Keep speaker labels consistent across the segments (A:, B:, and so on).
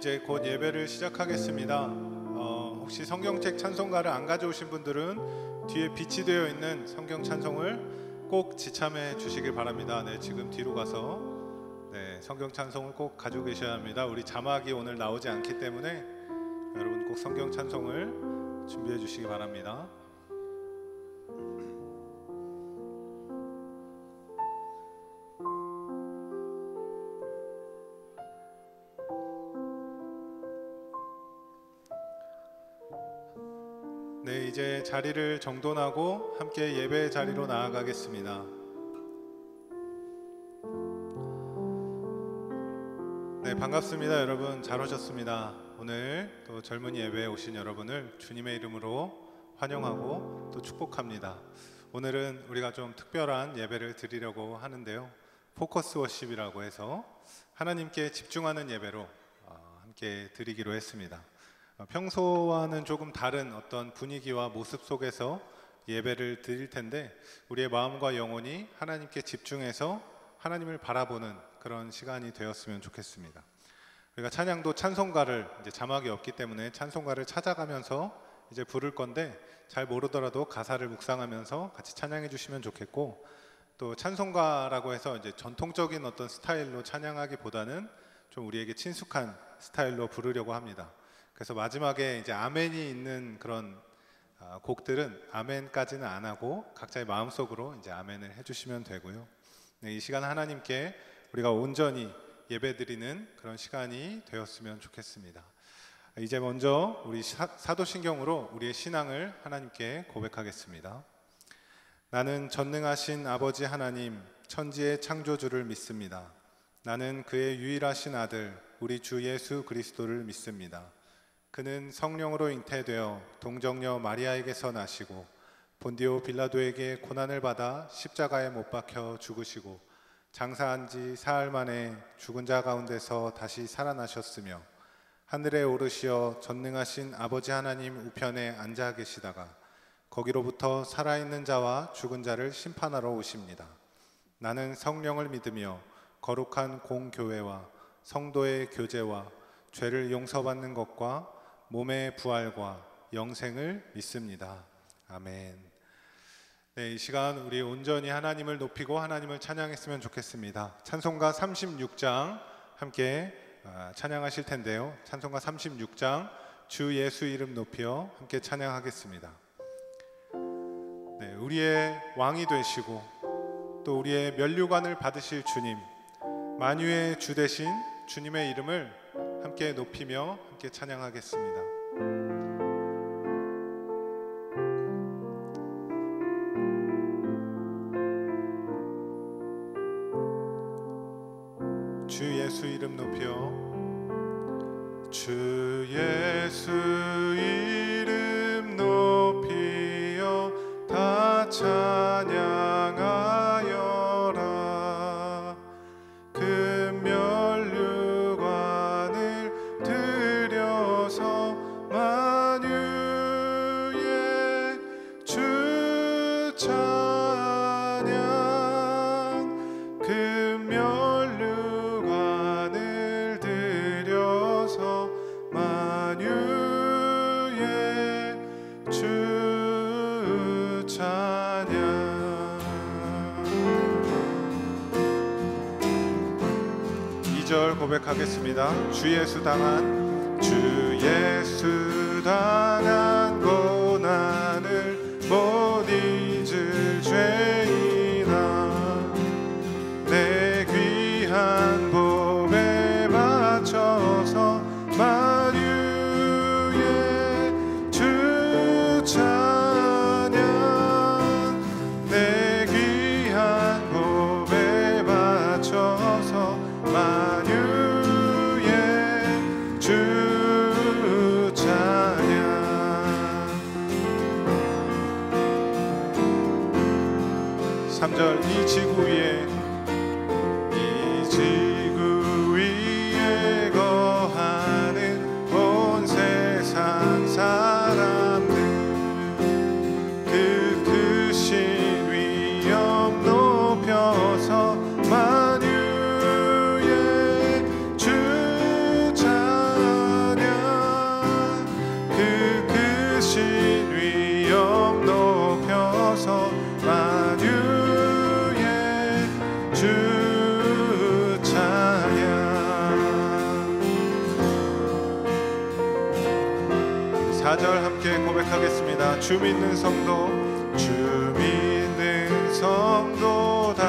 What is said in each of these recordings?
A: 이제 곧 예배를 시작하겠습니다. 혹시 성경책 찬송가를 안 가져오신 분들은 뒤에 비치되어 있는 성경 찬송을 꼭 지참해 주시길 바랍니다. 네, 지금 뒤로 가서 성경 찬송을 꼭 가지고 계셔야 합니다. 우리 자막이 오늘 나오지 않기 때문에 여러분 꼭 성경 찬송을 준비해 주시기 바랍니다. 네, 이제 자리를 정돈하고 함께 예배 자리로 나아가겠습니다. 네, 반갑습니다. 여러분 잘 오셨습니다. 오늘 또 젊은이 예배에 오신 여러분을 주님의 이름으로 환영하고 또 축복합니다. 오늘은 우리가 좀 특별한 예배를 드리려고 하는데요, 포커스 워십이라고 해서 하나님께 집중하는 예배로 함께 드리기로 했습니다. 평소와는 조금 다른 어떤 분위기와 모습 속에서 예배를 드릴 텐데, 우리의 마음과 영혼이 하나님께 집중해서 하나님을 바라보는 그런 시간이 되었으면 좋겠습니다. 우리가 찬양도 찬송가를, 이제 자막이 없기 때문에 찬송가를 찾아가면서 이제 부를 건데, 잘 모르더라도 가사를 묵상하면서 같이 찬양해 주시면 좋겠고, 또 찬송가라고 해서 이제 전통적인 어떤 스타일로 찬양하기보다는 좀 우리에게 친숙한 스타일로 부르려고 합니다. 그래서 마지막에 이제 아멘이 있는 그런 곡들은 아멘까지는 안 하고 각자의 마음속으로 이제 아멘을 해주시면 되고요. 네, 이 시간 하나님께 우리가 온전히 예배드리는 그런 시간이 되었으면 좋겠습니다. 이제 먼저 우리 사도신경으로 우리의 신앙을 하나님께 고백하겠습니다. 나는 전능하신 아버지 하나님, 천지의 창조주를 믿습니다. 나는 그의 유일하신 아들 우리 주 예수 그리스도를 믿습니다. 그는 성령으로 잉태되어 동정녀 마리아에게서 나시고 본디오 빌라도에게 고난을 받아 십자가에 못 박혀 죽으시고 장사한 지 사흘 만에 죽은 자 가운데서 다시 살아나셨으며 하늘에 오르시어 전능하신 아버지 하나님 우편에 앉아 계시다가 거기로부터 살아있는 자와 죽은 자를 심판하러 오십니다. 나는 성령을 믿으며 거룩한 공교회와 성도의 교제와 죄를 용서받는 것과 몸의 부활과 영생을 믿습니다. 아멘. 네, 이 시간 우리 온전히 하나님을 높이고 하나님을 찬양했으면 좋겠습니다. 찬송가 36장 함께 찬양하실 텐데요, 찬송가 36장 주 예수 이름 높여 함께 찬양하겠습니다. 네, 우리의 왕이 되시고 또 우리의 면류관을 받으실 주님, 만유의 주 되신 주님의 이름을 함께 높이며 함께 찬양하겠습니다. 주 예수 이름 높여, 주 예수 이름 높여 다 찬양하여라. 그 면류관을 들여서 만유의 주 찬양. 그 면류관을 들여서 만유의 주 찬양. 2절 고백하겠습니다. 주 예수 당한, 주 예수 당한 고난을 못 잊을 죄인아, 내 귀한 몸에 바쳐서 만유의 주 찬양. 내 귀한 몸에 바쳐서 만유의 주 찬양. 3절 이 지구 위에, 이 지구 위에 거하는 온 세상 사람들, 그 크신 위엄 높여서 만유의 주 찬양. 4절 함께 고백하겠습니다. 주 믿는 성도, 주 믿는 성도 다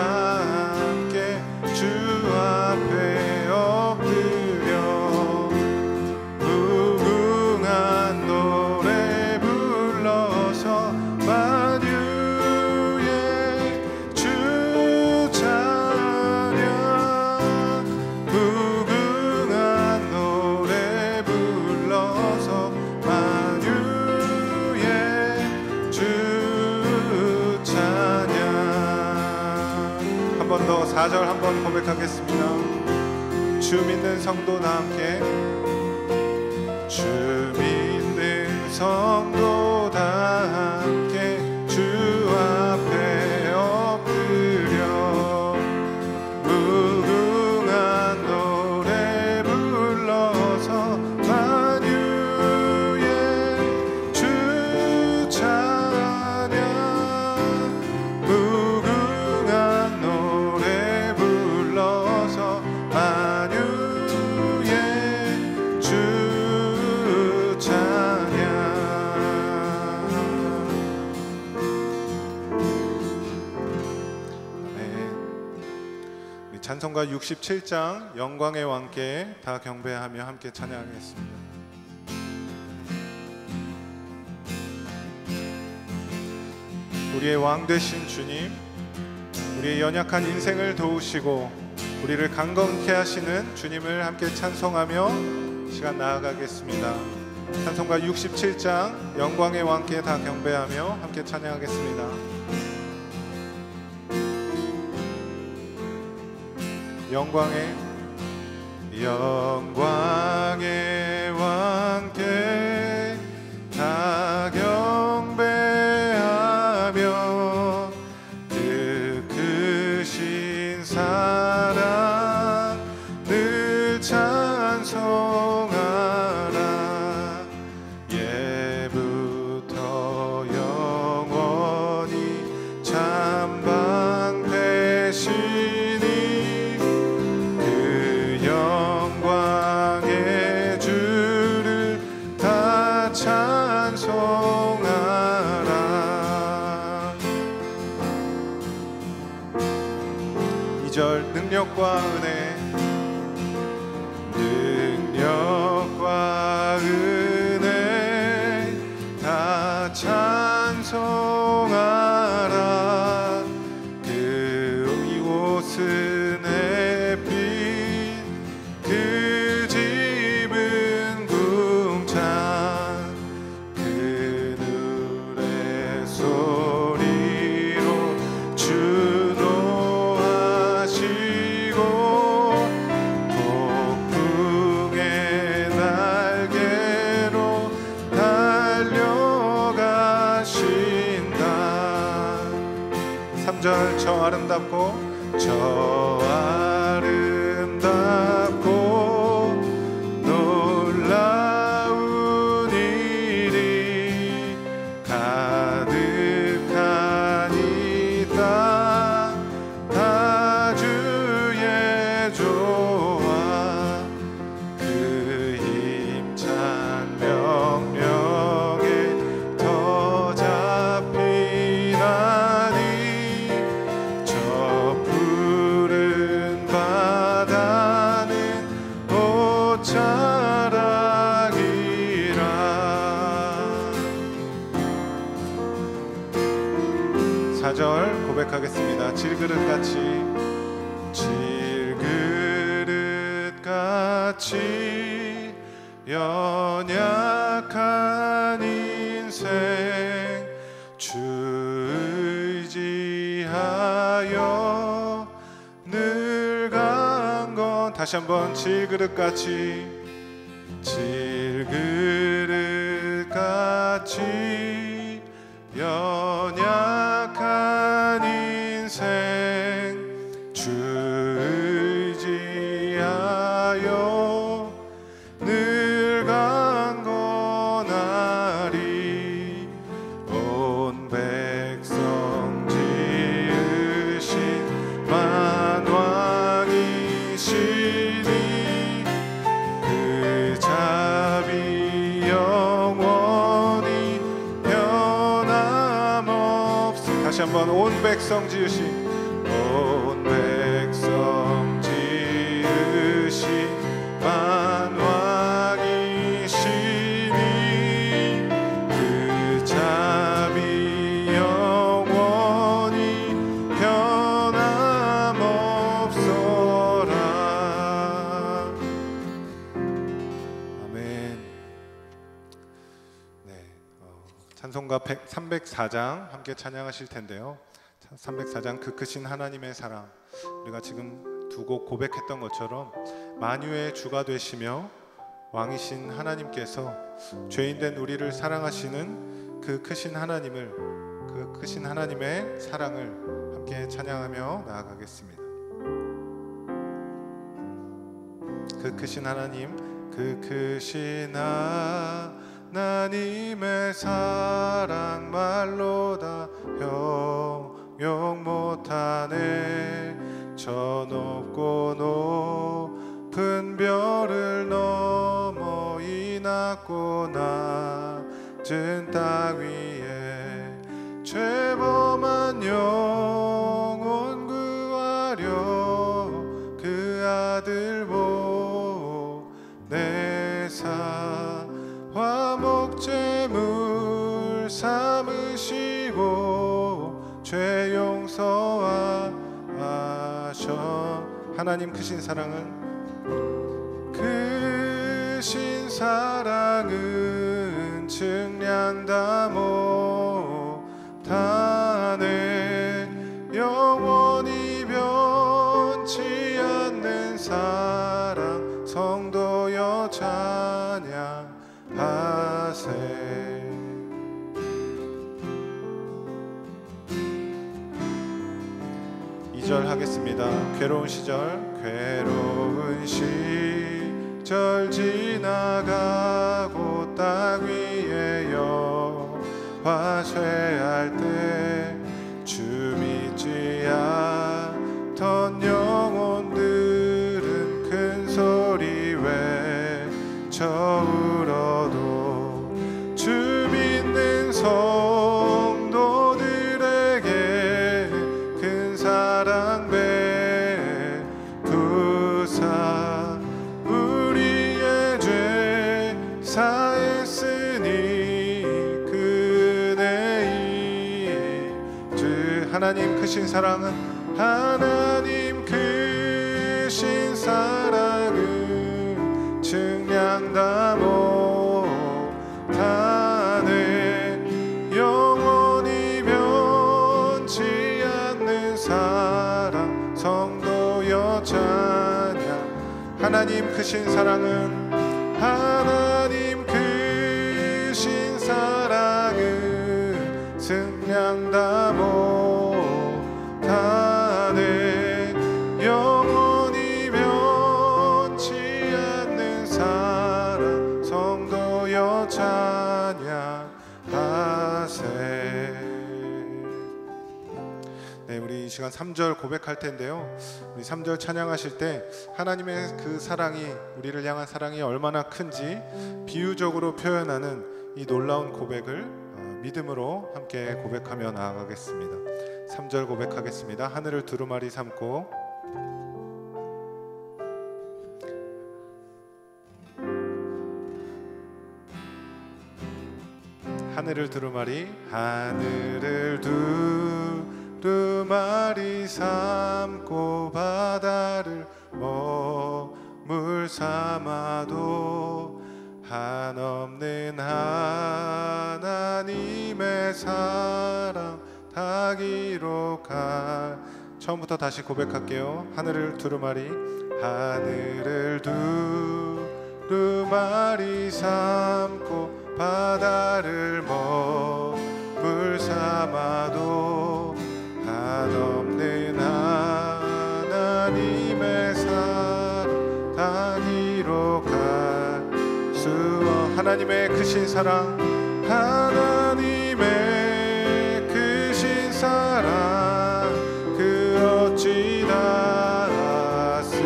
A: 함께 주 앞에 엎드려 무궁한 노래 불러서 만유의 주 찬양, 무궁한 노래 불러서 만유의 주 찬양. 한 번 더 4절 한번 고백하겠습니다. 주 믿는 성도 다 함께, 주 믿는 성도 다 함께 주 앞에 엎드려 무궁한 노래 불러서 만유의 주 찬양, 무궁한 노래 불러서 만유의 주 찬양. 아멘. 우리 찬송가 67장 영광의 왕께 다 경배하며 함께 찬양하겠습니다. 우리의 왕 되신 주님, 우리의 연약한 인생을 도우시고 우리를 강건케 하시는 주님을 함께 찬송하며 시간 나아가겠습니다. 찬송가 67장 영광의 왕께 다 경배하며 함께 찬양하겠습니다. 영광의 왕께 다 경배하며 그 크신 사랑 늘 찬송하라. 예부터 영원히 참방되시니 그 영광의 주를 다 찬송하라. 2절 능력과 은혜, 능력과 은혜 다 찬송하라. 그 이곳은 햇빛, 그 집은 궁창, 그늘의 소리로 주도하시고 폭풍의 날개로 달려가신다. 3절 저 아름답고 놀라운 일이 가득한 이 땅, 다 주의 조화, 그 힘찬 명령에 더 잡히나니 저 푸른 바다는 옷자락이라. 4절 고백하겠습니다. 질그릇같이 연약한 인생 주 의지하여 늘 강건. 다시 한번 질그릇같이 연약한 인생 주 의지하여 늘 강건하리. 온 백성 지으신 만왕이시니 그 자비 영원 한번 온 백성 지으신 온 백성 지으신 만왕이시니 그 자비 영원히 변함없어라. 아멘. 네, 찬송가 304장 함께 찬양하실 텐데요. 304장 그 크신 하나님의 사랑, 우리가 지금 두 곡 고백했던 것처럼 만유의 주가 되시며 왕이신 하나님께서 죄인된 우리를 사랑하시는 그 크신 하나님을, 그 크신 하나님의 사랑을 함께 찬양하며 나아가겠습니다. 그 크신 하나님, 그 크신 하나님의 사랑 말로 다 형용 못하네. 저 높고 높은 별을 넘어 이 낮고 낮은 땅 위에 죄범한 영혼 구하려 그 아들 보내사 화목제물 삼으시고 죄 용서하셔. 하나님 크신 사랑은, 크신 사랑은 측량 다 못하네. 영원히 변치 않는 사랑 성도여 찬양하세. 2절 하겠습니다. 괴로운 시절, 괴로운 시절 지나가고 땅 위에 여호와 쇠할 때 주 믿지 않던 영혼들은 큰 소리 외쳐 울어도 주 믿는 성도들에게 큰 사랑 베푸사 우리의 죄 사했으니 그네 이제. 하나님 크신 사랑은, 하나님 크신 사랑은 측량 다 못하네. 영원히 변치 않는 사랑 성도여 찬양. 하나님 크신 사랑은, 하나님 크신 사랑은 측량 다 못하네. 영원히 변치 않는 사랑 성도여 찬양하세. 네, 우리 이 시간 3절 고백할 텐데요. 우리 3절 찬양하실 때 하나님의 그 사랑이, 우리를 향한 사랑이 얼마나 큰지 비유적으로 표현하는 이 놀라운 고백을 믿음으로 함께 고백하며 나아가겠습니다. 3절 고백하겠습니다. 하늘을 두루마리 삼고 하늘을 두루마리, 하늘을 두루마리 삼고 바다를 머물 삼아도 한없는 하나님의 사랑 다 기록할. 처음부터 다시 고백할게요. 하늘을 두루마리, 하늘을 두루마리 삼고 바다를 머물 삼아도 한없는 하나님의 사랑 다 기록할 수. 하나님의 크신 사랑, 하나님의 크신 사랑 그 어찌 닿았을까.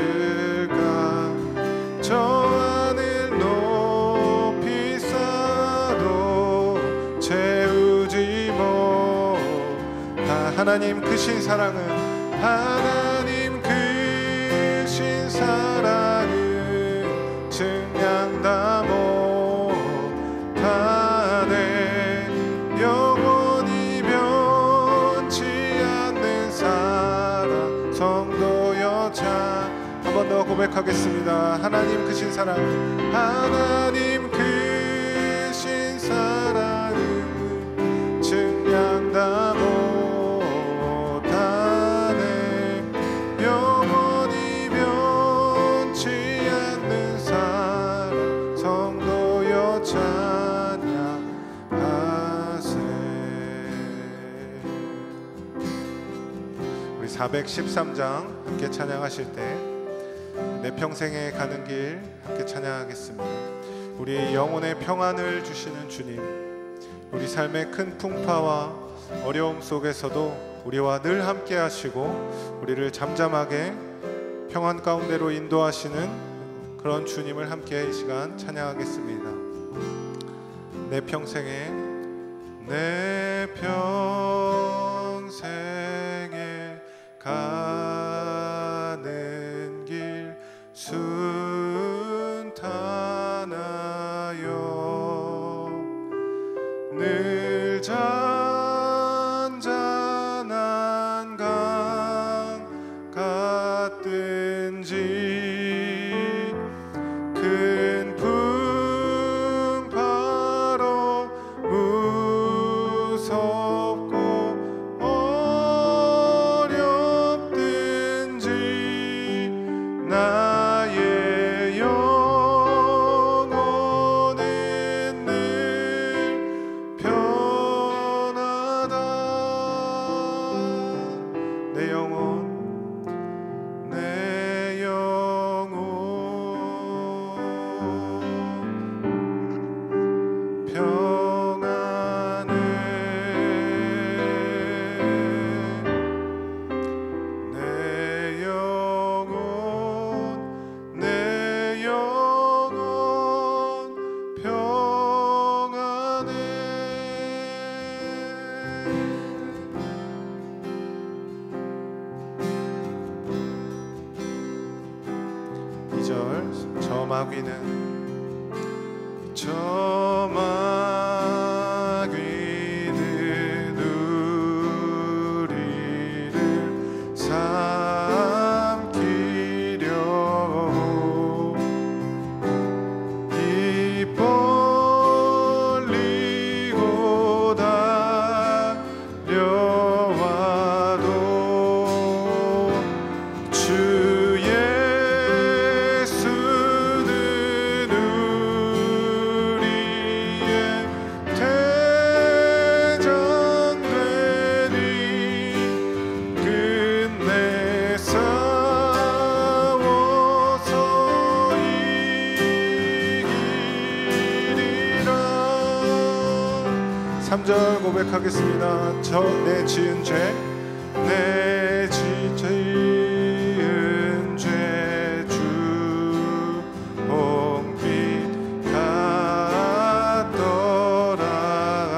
A: 저 하늘 높이 쌓아도 채우지 못하. 하나님 크신 사랑은 하나님 크신 사랑은 증량 다 못하네 영원히 변치 않는 사랑 성도여 참 한 번 더 고백하겠습니다. 하나님 크신 사랑 하나님 크신 사랑은 증량 다 못하네 영원히 변치 않는 사랑 성도여 찬양하세. 우리 413장 함께 찬양하실 때 내 평생에 가는 길 함께 찬양하겠습니다. 우리 영혼의 평안을 주시는 주님, 우리 삶의 큰 풍파와 어려움 속에서도 우리와 늘 함께 하시고 우리를 잠잠하게 평안 가운데로 인도하시는 그런 주님을 함께 이 시간 찬양하겠습니다. 내 평생에 가는 길 순탄하여 늘 잔잔한 강 같든지 큰 풍파로 무섭고 어렵든지 나의 영혼은 늘 편하다. 내 영혼 평안해. 내 영혼 평안해. 2절 저 마귀는 우리를 삼키려고 입 벌리고 달려와도 주 예수는 우리의 대장되니 끝내 싸워서 이기리라. 3절 고백하겠습니다. 내 지은 죄 주 홍빛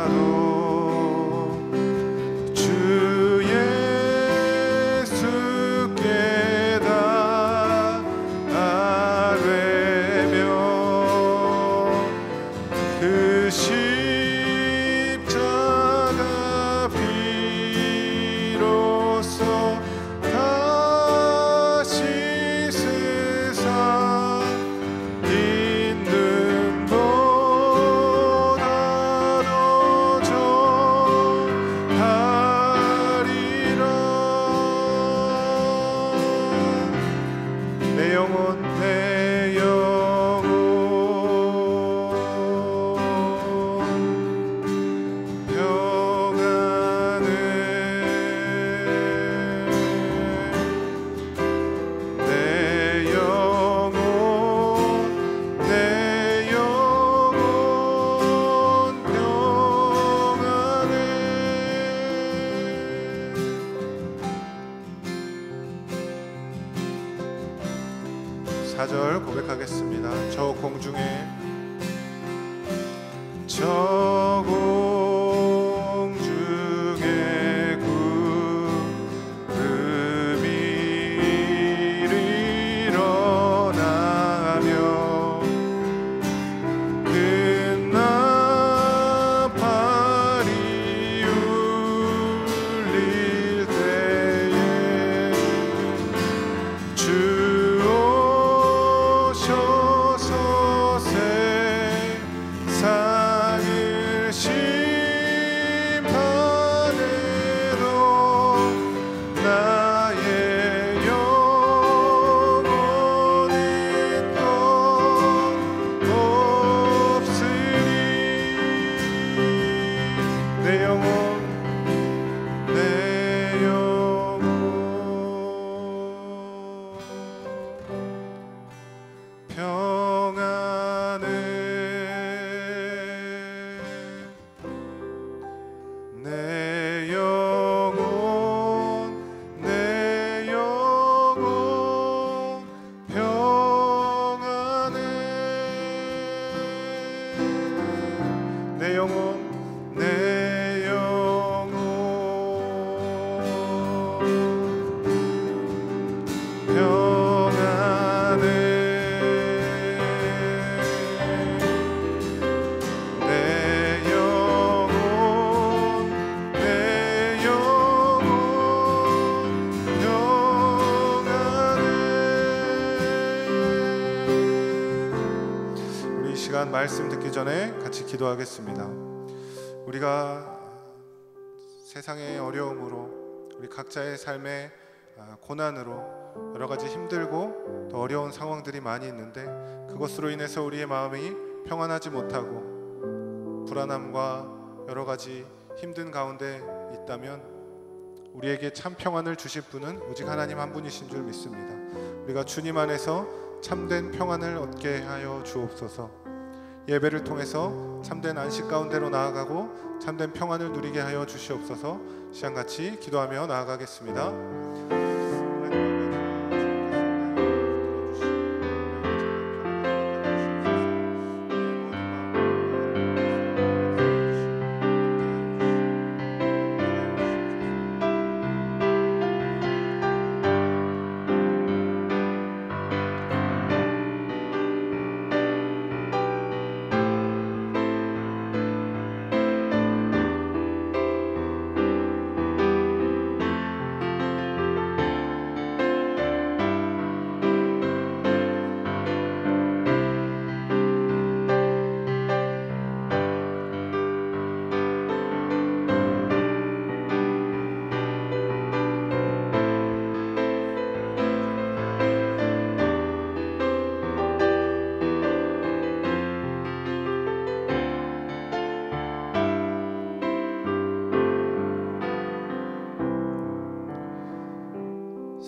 A: 같더라도 주 예수께 다 아뢰며 그 십자가 피로써 다시 세상 있는 보다도 정하리라. 내 영혼 평안해. 내 영혼 평안해. 4절 고백하겠습니다. 저 공중에 구름 내 영혼 내 영혼 평안해 내 영혼 내 영혼 평안해. 우리 이 시간 말씀 듣기 전에 같이 기도하겠습니다. 우리가 세상의 어려움으로 우리 각자의 삶의 고난으로 여러 가지 힘들고 또 어려운 상황들이 많이 있는데 그것으로 인해서 우리의 마음이 평안하지 못하고 불안함과 여러 가지 힘든 가운데 있다면 우리에게 참 평안을 주실 분은 오직 하나님 한 분이신 줄 믿습니다. 우리가 주님 안에서 참된 평안을 얻게 하여 주옵소서. 예배를 통해서 참된 안식 가운데로 나아가고 참된 평안을 누리게 하여 주시옵소서. 시간 같이 기도하며 나아가겠습니다.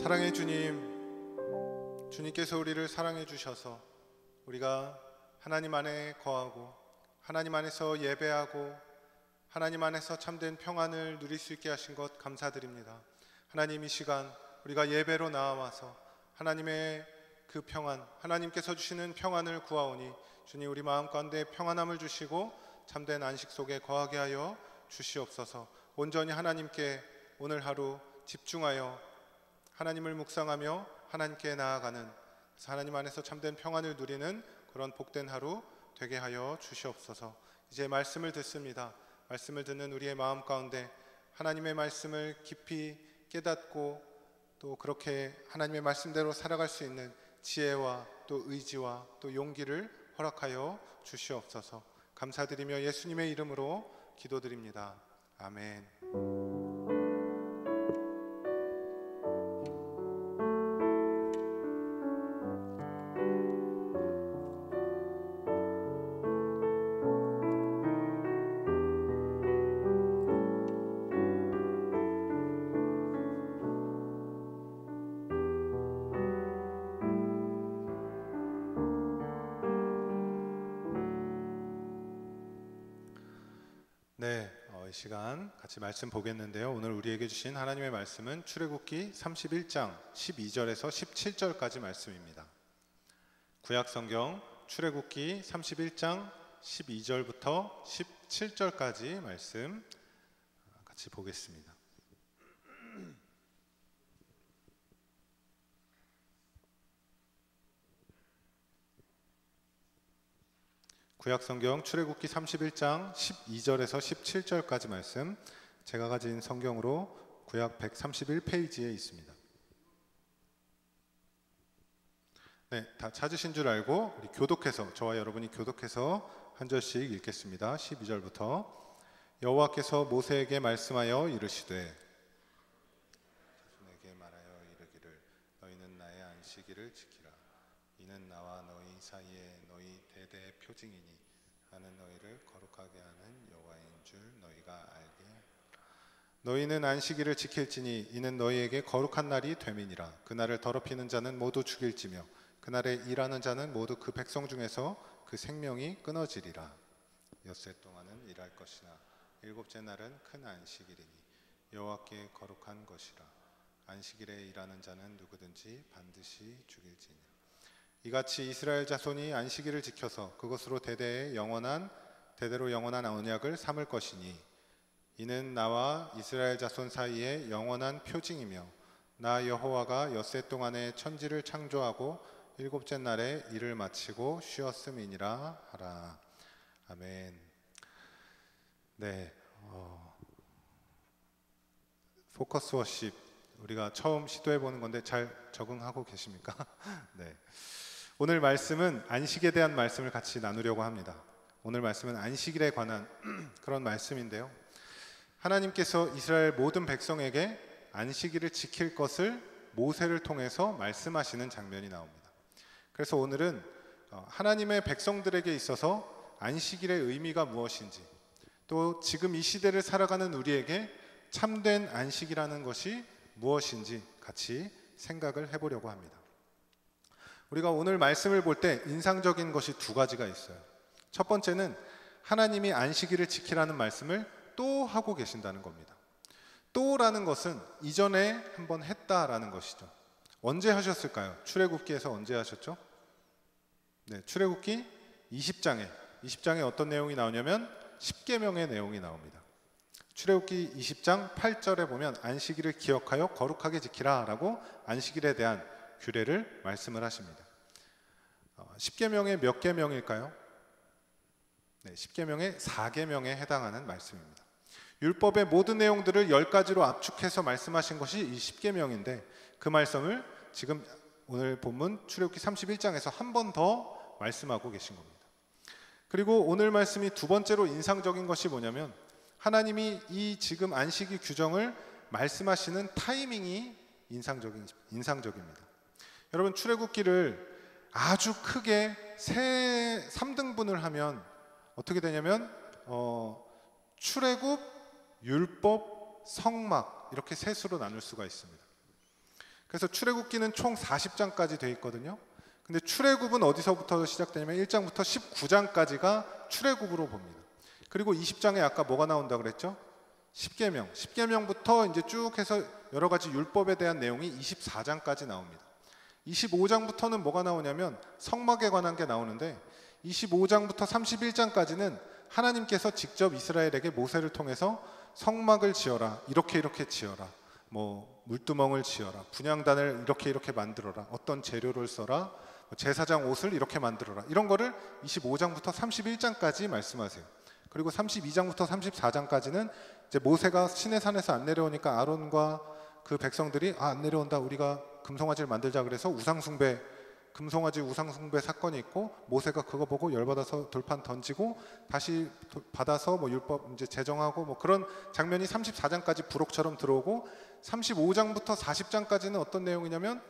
A: 사랑의 주님, 주님께서 우리를 사랑해 주셔서 우리가 하나님 안에 거하고 하나님 안에서 예배하고 하나님 안에서 참된 평안을 누릴 수 있게 하신 것 감사드립니다. 하나님, 이 시간 우리가 예배로 나와서 하나님의 그 평안, 하나님께서 주시는 평안을 구하오니 주님, 우리 마음 가운데 평안함을 주시고 참된 안식 속에 거하게 하여 주시옵소서. 온전히 하나님께 오늘 하루 집중하여 하나님을 묵상하며 하나님께 나아가는, 하나님 안에서 참된 평안을 누리는 그런 복된 하루 되게 하여 주시옵소서. 이제 말씀을 듣습니다. 말씀을 듣는 우리의 마음 가운데 하나님의 말씀을 깊이 깨닫고 또 그렇게 하나님의 말씀대로 살아갈 수 있는 지혜와 또 의지와 또 용기를 허락하여 주시옵소서. 감사드리며 예수님의 이름으로 기도드립니다. 아멘. 네, 이 시간 같이 말씀 보겠는데요. 오늘 우리에게 주신 하나님의 말씀은 출애굽기 31장 12절에서 17절까지 말씀입니다. 구약성경 출애굽기 31장 12절부터 17절까지 말씀 같이 보겠습니다. 구약성경 출애굽기 31장 12절에서 17절까지 말씀, 제가 가진 성경으로 구약 131페이지에 있습니다. 네, 다 찾으신 줄 알고 우리 교독해서, 저와 여러분이 교독해서 한 절씩 읽겠습니다. 12절부터 여호와께서 모세에게 말씀하여 이르시되 자손에게 말하여 이르기를 너희는 나의 안식일을 지키라. 이는 나와 너희 사이에 너희 대대의 표징이니 나는 너희를 거룩하게 하는 여호와인 줄 너희가 알게. 너희는 안식일을 지킬지니 이는 너희에게 거룩한 날이 됨이니라. 그날을 더럽히는 자는 모두 죽일지며 그날에 일하는 자는 모두 그 백성 중에서 그 생명이 끊어지리라. 엿새 동안은 일할 것이나 일곱째 날은 큰 안식일이니 여호와께 거룩한 것이라. 안식일에 일하는 자는 누구든지 반드시 죽일지니라. 이같이 이스라엘 자손이 안식일을 지켜서 그것으로 대대에 영원한 대대로 영원한 언약을 삼을 것이니 이는 나와 이스라엘 자손 사이에 영원한 표징이며 나 여호와가 엿새 동안에 천지를 창조하고 일곱째 날에 일을 마치고 쉬었음이니라 하라. 아멘. 네, 포커스 워십 우리가 처음 시도해 보는 건데 잘 적응하고 계십니까? 네. 오늘 말씀은 안식에 대한 말씀을 같이 나누려고 합니다. 오늘 말씀은 안식일에 관한 그런 말씀인데요. 하나님께서 이스라엘 모든 백성에게 안식일을 지킬 것을 모세를 통해서 말씀하시는 장면이 나옵니다. 그래서 오늘은 하나님의 백성들에게 있어서 안식일의 의미가 무엇인지, 또 지금 이 시대를 살아가는 우리에게 참된 안식이라는 것이 무엇인지 같이 생각을 해보려고 합니다. 우리가 오늘 말씀을 볼 때 인상적인 것이 두 가지가 있어요. 첫 번째는 하나님이 안식일을 지키라는 말씀을 또 하고 계신다는 겁니다. 또라는 것은 이전에 한번 했다라는 것이죠. 언제 하셨을까요? 출애굽기에서 언제 하셨죠? 네, 출애굽기 20장에 어떤 내용이 나오냐면 10계명의 내용이 나옵니다. 출애굽기 20장 8절에 보면 안식일을 기억하여 거룩하게 지키라 라고 안식일에 대한 규례를 말씀을 하십니다. 10계명의 몇 계명일까요? 네, 10계명의 4계명에 해당하는 말씀입니다. 율법의 모든 내용들을 10가지로 압축해서 말씀하신 것이 이 10계명인데 그 말씀을 지금 오늘 본문 출애굽기 31장에서 한 번 더 말씀하고 계신 겁니다. 그리고 오늘 말씀이 두 번째로 인상적인 것이 뭐냐면 하나님이 이 지금 안식일 규정을 말씀하시는 타이밍이 인상적입니다. 여러분, 출애굽기를 아주 크게 3등분을 하면 어떻게 되냐면 출애굽, 율법, 성막 이렇게 셋으로 나눌 수가 있습니다. 그래서 출애굽기는 총 40장까지 되어 있거든요. 근데 출애굽은 어디서부터 시작되냐면 1장부터 19장까지가 출애굽으로 봅니다. 그리고 20장에 아까 뭐가 나온다고 그랬죠? 10계명부터 이제 쭉 해서 여러 가지 율법에 대한 내용이 24장까지 나옵니다. 25장부터는 뭐가 나오냐면 성막에 관한 게 나오는데 25장부터 31장까지는 하나님께서 직접 이스라엘에게 모세를 통해서 성막을 지어라, 이렇게 지어라, 뭐 물두멍을 지어라, 분향단을 이렇게 만들어라, 어떤 재료를 써라, 제사장 옷을 이렇게 만들어라, 이런 거를 25장부터 31장까지 말씀하세요. 그리고 32장부터 34장까지는 이제 모세가 시내산에서 안 내려오니까 아론과 그 백성들이 안 내려온다, 우리가 금송아지를 만들자 그래서 금송아지 우상숭배 사건이 있고 모세가 그거 보고 열받아서 돌판 던지고 다시 받아서 뭐 율법 이제 제정하고 뭐 그런 장면이 34장까지 부록처럼 들어오고 35장부터 40장까지는 어떤 내용이냐면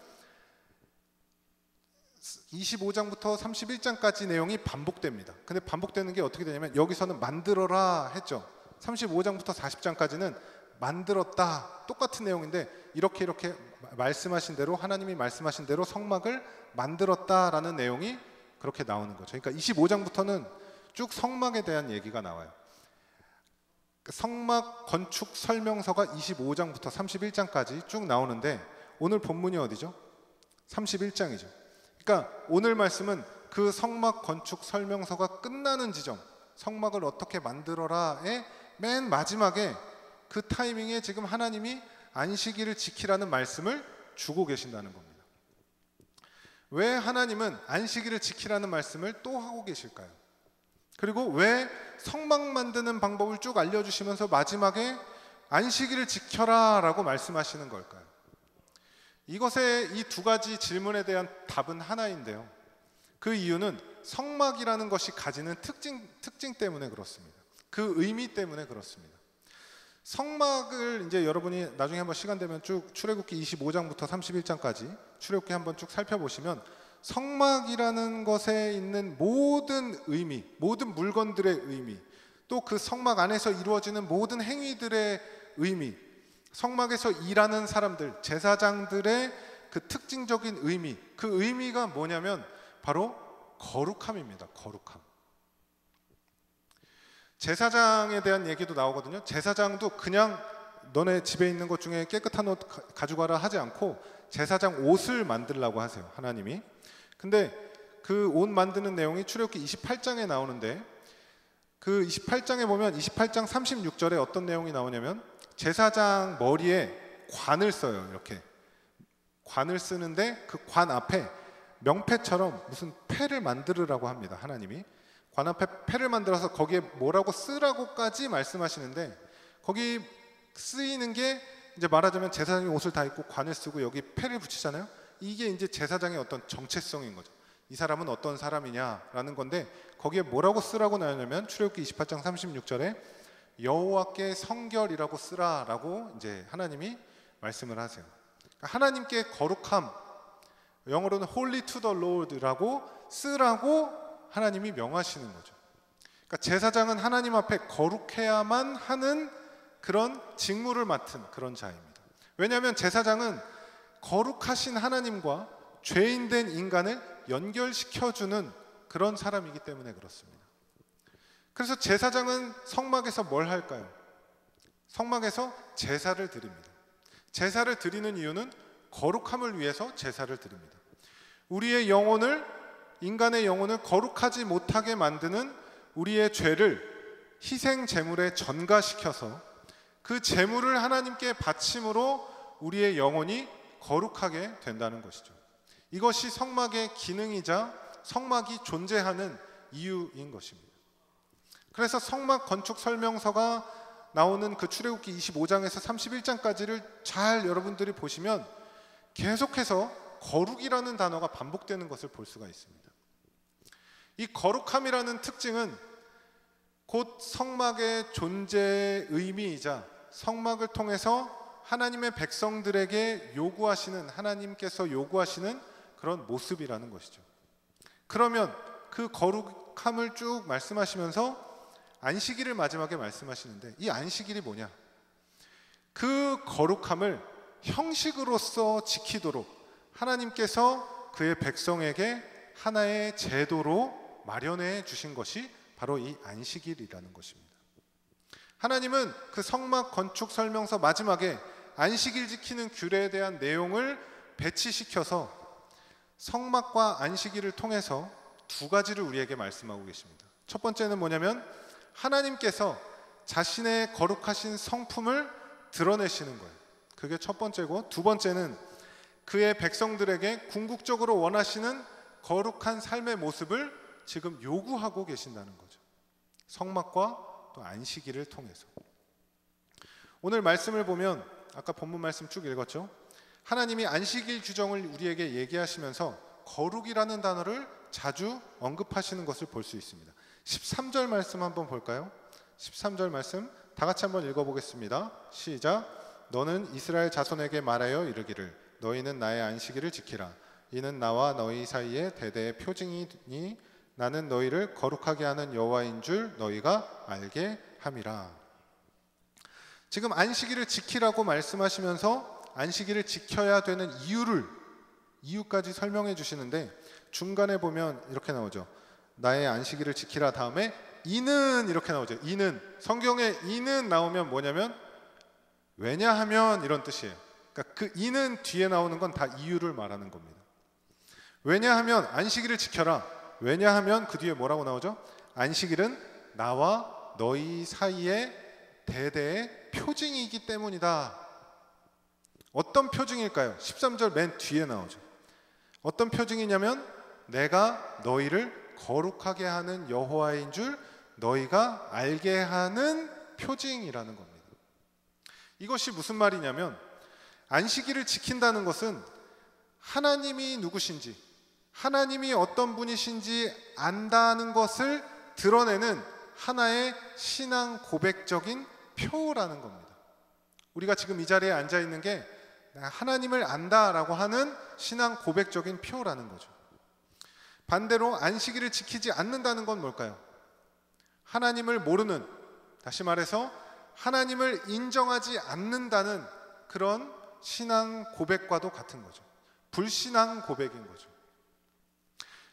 A: 25장부터 31장까지 내용이 반복됩니다. 근데 반복되는 게 어떻게 되냐면 여기서는 만들어라 했죠. 35장부터 40장까지는 만들었다, 똑같은 내용인데 이렇게 말씀하신 대로, 하나님이 말씀하신 대로 성막을 만들었다라는 내용이 그렇게 나오는 거죠. 그러니까 25장부터는 쭉 성막에 대한 얘기가 나와요. 성막 건축 설명서가 25장부터 31장까지 쭉 나오는데 오늘 본문이 어디죠? 31장이죠. 그러니까 오늘 말씀은 그 성막 건축 설명서가 끝나는 지점, 성막을 어떻게 만들어라의 맨 마지막에 그 타이밍에 지금 하나님이 안식일을 지키라는 말씀을 주고 계신다는 겁니다. 왜 하나님은 안식일을 지키라는 말씀을 또 하고 계실까요? 그리고 왜 성막 만드는 방법을 쭉 알려주시면서 마지막에 안식일을 지켜라 라고 말씀하시는 걸까요? 이것의 이 두 가지 질문에 대한 답은 하나인데요. 그 이유는 성막이라는 것이 가지는 특징 때문에 그렇습니다. 그 의미 때문에 그렇습니다. 성막을 이제 여러분이 나중에 한번 시간 되면 쭉 출애굽기 25장부터 31장까지 출애굽기 한번 쭉 살펴보시면 성막이라는 것에 있는 모든 의미, 모든 물건들의 의미, 또 그 성막 안에서 이루어지는 모든 행위들의 의미, 성막에서 일하는 사람들, 제사장들의 그 특징적인 의미, 그 의미가 뭐냐면 바로 거룩함입니다. 거룩함. 제사장에 대한 얘기도 나오거든요. 제사장도 그냥 너네 집에 있는 것 중에 깨끗한 옷 가져가라 하지 않고 제사장 옷을 만들라고 하세요, 하나님이. 근데 그 옷 만드는 내용이 출애굽기 28장에 나오는데 그 28장에 보면 28장 36절에 어떤 내용이 나오냐면 제사장 머리에 관을 써요. 이렇게 관을 쓰는데 그 관 앞에 명패처럼 무슨 패를 만들으라고 합니다. 하나님이 관 앞에 패를 만들어서 거기에 뭐라고 쓰라고까지 말씀하시는데, 거기 쓰이는 게 이제 말하자면 제사장이 옷을 다 입고 관을 쓰고 여기 패를 붙이잖아요. 이게 이제 제사장의 어떤 정체성인 거죠. 이 사람은 어떤 사람이냐라는 건데, 거기에 뭐라고 쓰라고 나오냐면 출애굽기 28장 36절에 여호와께 성결이라고 쓰라라고 이제 하나님이 말씀을 하세요. 그러니까 하나님께 거룩함, 영어로는 holy to the Lord라고 쓰라고 하나님이 명하시는 거죠. 그러니까 제사장은 하나님 앞에 거룩해야만 하는 그런 직무를 맡은 그런 자입니다. 왜냐하면 제사장은 거룩하신 하나님과 죄인된 인간을 연결시켜주는 그런 사람이기 때문에 그렇습니다. 그래서 제사장은 성막에서 뭘 할까요? 성막에서 제사를 드립니다. 제사를 드리는 이유는 거룩함을 위해서 제사를 드립니다. 우리의 영혼을, 인간의 영혼을 거룩하지 못하게 만드는 우리의 죄를 희생 제물에 전가시켜서 그 제물을 하나님께 바침으로 우리의 영혼이 거룩하게 된다는 것이죠. 이것이 성막의 기능이자 성막이 존재하는 이유인 것입니다. 그래서 성막 건축 설명서가 나오는 그 출애굽기 25장에서 31장까지를 잘 여러분들이 보시면 계속해서 거룩이라는 단어가 반복되는 것을 볼 수가 있습니다. 이 거룩함이라는 특징은 곧 성막의 존재의 의미이자 성막을 통해서 하나님의 백성들에게 요구하시는, 하나님께서 요구하시는 그런 모습이라는 것이죠. 그러면 그 거룩함을 쭉 말씀하시면서 안식일을 마지막에 말씀하시는데, 이 안식일이 뭐냐? 그 거룩함을 형식으로서 지키도록 하나님께서 그의 백성에게 하나의 제도로 마련해 주신 것이 바로 이 안식일이라는 것입니다. 하나님은 그 성막 건축 설명서 마지막에 안식일 지키는 규례에 대한 내용을 배치시켜서 성막과 안식일을 통해서 두 가지를 우리에게 말씀하고 계십니다. 첫 번째는 뭐냐면 하나님께서 자신의 거룩하신 성품을 드러내시는 거예요. 그게 첫 번째고, 두 번째는 그의 백성들에게 궁극적으로 원하시는 거룩한 삶의 모습을 지금 요구하고 계신다는 거죠. 성막과 또 안식일을 통해서. 오늘 말씀을 보면 아까 본문 말씀 쭉 읽었죠. 하나님이 안식일 규정을 우리에게 얘기하시면서 거룩이라는 단어를 자주 언급하시는 것을 볼 수 있습니다. 13절 말씀 한번 볼까요? 13절 말씀 다 같이 한번 읽어보겠습니다. 시작. 너는 이스라엘 자손에게 말하여 이르기를 너희는 나의 안식일을 지키라. 이는 나와 너희 사이에 대대의 표징이니 나는 너희를 거룩하게 하는 여호와인 줄 너희가 알게 함이라. 지금 안식일을 지키라고 말씀하시면서 안식일을 지켜야 되는 이유까지 설명해 주시는데, 중간에 보면 이렇게 나오죠. 나의 안식일을 지키라 다음에 이는 이렇게 나오죠. 이는, 성경에 이는 나오면 뭐냐면 왜냐하면 이런 뜻이에요. 그러니까 그 이는 뒤에 나오는 건 다 이유를 말하는 겁니다. 왜냐하면 안식일을 지켜라. 왜냐하면 그 뒤에 뭐라고 나오죠? 안식일은 나와 너희 사이에 대대의 표징이기 때문이다. 어떤 표징일까요? 13절 맨 뒤에 나오죠. 어떤 표징이냐면 내가 너희를 거룩하게 하는 여호와인 줄 너희가 알게 하는 표징이라는 겁니다. 이것이 무슨 말이냐면 안식일을 지킨다는 것은 하나님이 누구신지, 하나님이 어떤 분이신지 안다는 것을 드러내는 하나의 신앙 고백적인 표라는 겁니다. 우리가 지금 이 자리에 앉아 있는 게 하나님을 안다라고 하는 신앙 고백적인 표라는 거죠. 반대로 안식일을 지키지 않는다는 건 뭘까요? 하나님을 모르는, 다시 말해서 하나님을 인정하지 않는다는 그런 신앙 고백과도 같은 거죠. 불신앙 고백인 거죠.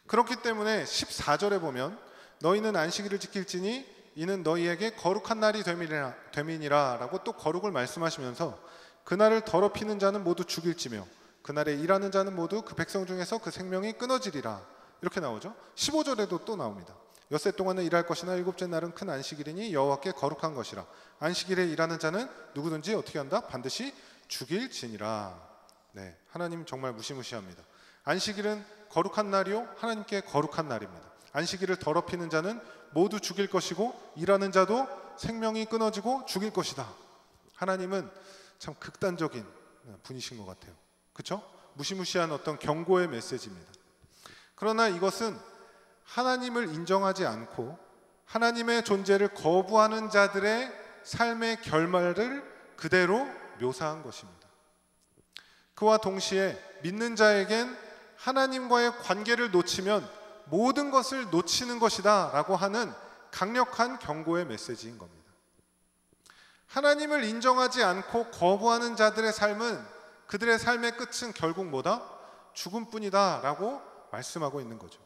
A: 그렇기 때문에 14절에 보면 너희는 안식일을 지킬지니 이는 너희에게 거룩한 날이 됨이니라 라고 또 거룩을 말씀하시면서 그날을 더럽히는 자는 모두 죽일지며 그날에 일하는 자는 모두 그 백성 중에서 그 생명이 끊어지리라 이렇게 나오죠. 15절에도 또 나옵니다. 엿새 동안은 일할 것이나 일곱째 날은 큰 안식일이니 여호와께 거룩한 것이라. 안식일에 일하는 자는 누구든지 어떻게 한다? 반드시 죽일지니라. 네, 하나님 정말 무시무시합니다. 안식일은 거룩한 날이요 하나님께 거룩한 날입니다. 안식일을 더럽히는 자는 모두 죽일 것이고 일하는 자도 생명이 끊어지고 죽일 것이다. 하나님은 참 극단적인 분이신 것 같아요. 그렇죠? 무시무시한 어떤 경고의 메시지입니다. 그러나 이것은 하나님을 인정하지 않고 하나님의 존재를 거부하는 자들의 삶의 결말을 그대로 묘사한 것입니다. 그와 동시에 믿는 자에겐 하나님과의 관계를 놓치면 모든 것을 놓치는 것이다 라고 하는 강력한 경고의 메시지인 겁니다. 하나님을 인정하지 않고 거부하는 자들의 삶은 그들의 삶의 끝은 결국 뭐다? 죽음뿐이다 라고 말씀하고 있는 거죠.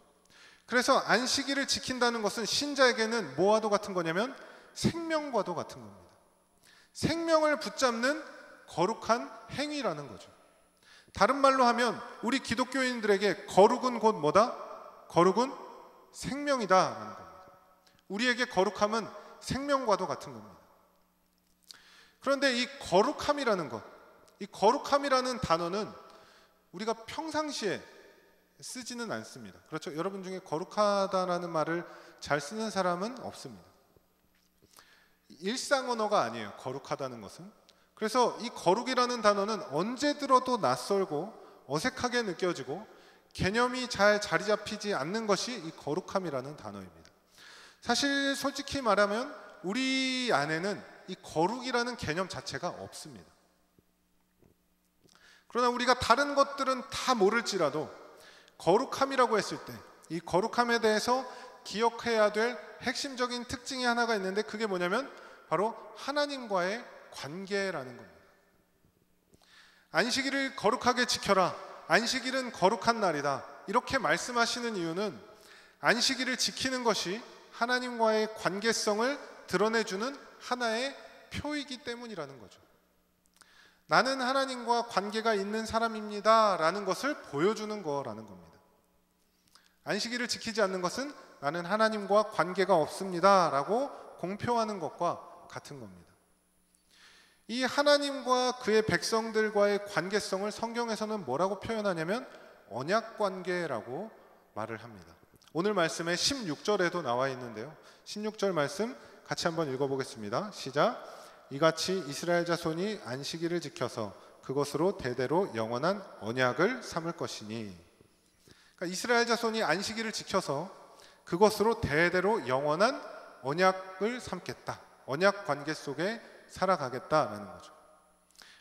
A: 그래서 안식일을 지킨다는 것은 신자에게는 뭐와도 같은 거냐면 생명과도 같은 겁니다. 생명을 붙잡는 거룩한 행위라는 거죠. 다른 말로 하면 우리 기독교인들에게 거룩은 곧 뭐다? 거룩은 생명이다라는 겁니다. 우리에게 거룩함은 생명과도 같은 겁니다. 그런데 이 거룩함이라는 것, 이 거룩함이라는 단어는 우리가 평상시에 쓰지는 않습니다. 그렇죠? 여러분 중에 거룩하다라는 말을 잘 쓰는 사람은 없습니다. 일상 언어가 아니에요. 거룩하다는 것은. 그래서 이 거룩이라는 단어는 언제 들어도 낯설고 어색하게 느껴지고 개념이 잘 자리 잡히지 않는 것이 이 거룩함이라는 단어입니다. 사실 솔직히 말하면 우리 안에는 이 거룩이라는 개념 자체가 없습니다. 그러나 우리가 다른 것들은 다 모를지라도 거룩함이라고 했을 때 이 거룩함에 대해서 기억해야 될 핵심적인 특징이 하나가 있는데 그게 뭐냐면 바로 하나님과의 관계라는 겁니다. 안식일을 거룩하게 지켜라. 안식일은 거룩한 날이다. 이렇게 말씀하시는 이유는 안식일을 지키는 것이 하나님과의 관계성을 드러내주는 하나의 표이기 때문이라는 거죠. 나는 하나님과 관계가 있는 사람입니다 라는 것을 보여주는 거라는 겁니다. 안식일을 지키지 않는 것은 나는 하나님과 관계가 없습니다 라고 공표하는 것과 같은 겁니다. 이 하나님과 그의 백성들과의 관계성을 성경에서는 뭐라고 표현하냐면 언약관계라고 말을 합니다. 오늘 말씀에 16절에도 나와 있는데요. 16절 말씀 같이 한번 읽어보겠습니다. 시작. 이같이 이스라엘 자손이 안식일을 지켜서 그것으로 대대로 영원한 언약을 삼을 것이니. 그러니까 이스라엘 자손이 안식일을 지켜서 그것으로 대대로 영원한 언약을 삼겠다. 언약 관계 속에 살아가겠다라는 거죠.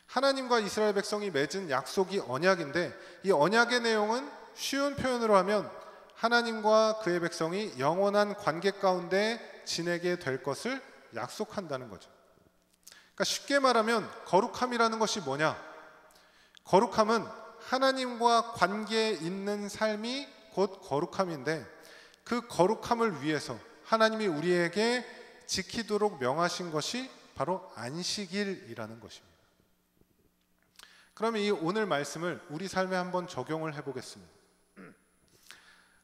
A: 하나님과 이스라엘 백성이 맺은 약속이 언약인데 이 언약의 내용은 쉬운 표현으로 하면 하나님과 그의 백성이 영원한 관계 가운데 지내게 될 것을 약속한다는 거죠. 그러니까 쉽게 말하면 거룩함이라는 것이 뭐냐? 거룩함은 하나님과 관계 있는 삶이 곧 거룩함인데 그 거룩함을 위해서 하나님이 우리에게 지키도록 명하신 것이 바로 안식일이라는 것입니다. 그러면 이 오늘 말씀을 우리 삶에 한번 적용을 해보겠습니다.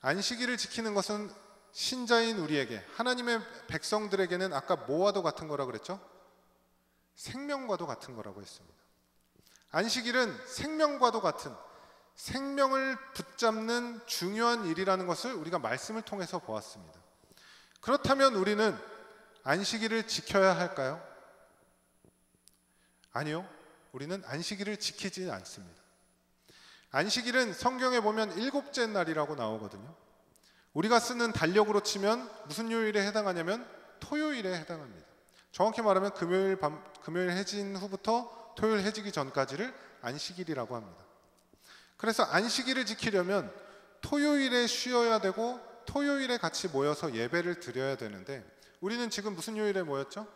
A: 안식일을 지키는 것은 신자인 우리에게, 하나님의 백성들에게는 아까 뭐와도 같은 거라고 그랬죠? 생명과도 같은 거라고 했습니다. 안식일은 생명과도 같은, 생명을 붙잡는 중요한 일이라는 것을 우리가 말씀을 통해서 보았습니다. 그렇다면 우리는 안식일을 지켜야 할까요? 아니요. 우리는 안식일을 지키지 않습니다. 안식일은 성경에 보면 7째 날이라고 나오거든요. 우리가 쓰는 달력으로 치면 무슨 요일에 해당하냐면 토요일에 해당합니다. 정확히 말하면 금요일 해진 후부터 토요일 해지기 전까지를 안식일이라고 합니다. 그래서 안식일을 지키려면 토요일에 쉬어야 되고 토요일에 같이 모여서 예배를 드려야 되는데 우리는 지금 무슨 요일에 모였죠?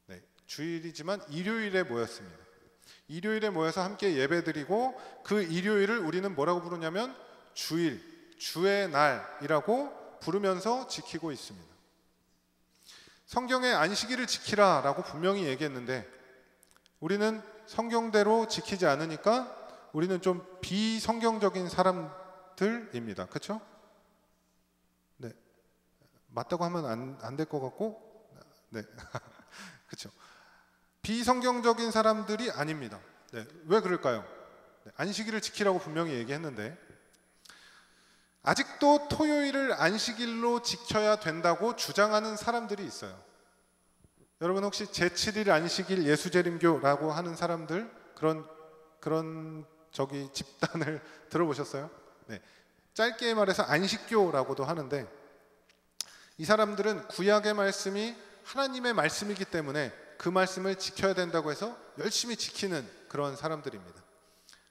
A: 네, 주일이지만 일요일에 모였습니다. 일요일에 모여서 함께 예배 드리고 그 일요일을 우리는 뭐라고 부르냐면 주일, 주의 날이라고 부르면서 지키고 있습니다. 성경에 안식일을 지키라 라고 분명히 얘기했는데 우리는 성경대로 지키지 않으니까 우리는 좀 비성경적인 사람들입니다. 그렇죠? 네. 맞다고 하면 안 될 것 같고, 네, 그렇죠. 비성경적인 사람들이 아닙니다. 네, 왜 그럴까요? 네, 안식일을 지키라고 분명히 얘기했는데 아직도 토요일을 안식일로 지켜야 된다고 주장하는 사람들이 있어요. 여러분 혹시 제7일 안식일 예수재림교라고 하는 사람들 그런 저기 집단을 들어보셨어요? 네, 짧게 말해서 안식교라고도 하는데 이 사람들은 구약의 말씀이 하나님의 말씀이기 때문에 그 말씀을 지켜야 된다고 해서 열심히 지키는 그런 사람들입니다.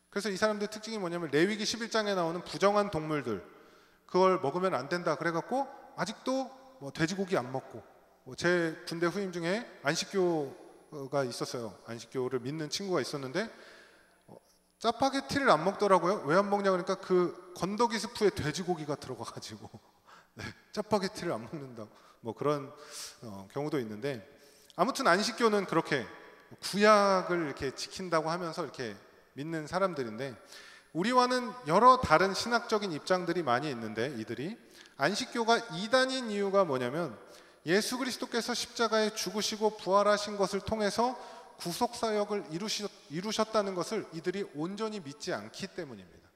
A: 그래서 이 사람들 특징이 뭐냐면 레위기 11장에 나오는 부정한 동물들 그걸 먹으면 안 된다 그래갖고 아직도 뭐 돼지고기 안 먹고 제 군대 후임 중에 안식교가 있었어요. 안식교를 믿는 친구가 있었는데 짜파게티를 안 먹더라고요. 왜 안 먹냐 그러니까 그 건더기 스프에 돼지고기가 들어가가지고 네, 짜파게티를 안 먹는다 뭐 그런 경우도 있는데 아무튼 안식교는 그렇게 구약을 이렇게 지킨다고 하면서 이렇게 믿는 사람들인데 우리와는 여러 다른 신학적인 입장들이 많이 있는데 이들이 안식교가 이단인 이유가 뭐냐면 예수 그리스도께서 십자가에 죽으시고 부활하신 것을 통해서 구속사역을 이루셨다는 것을 이들이 온전히 믿지 않기 때문입니다.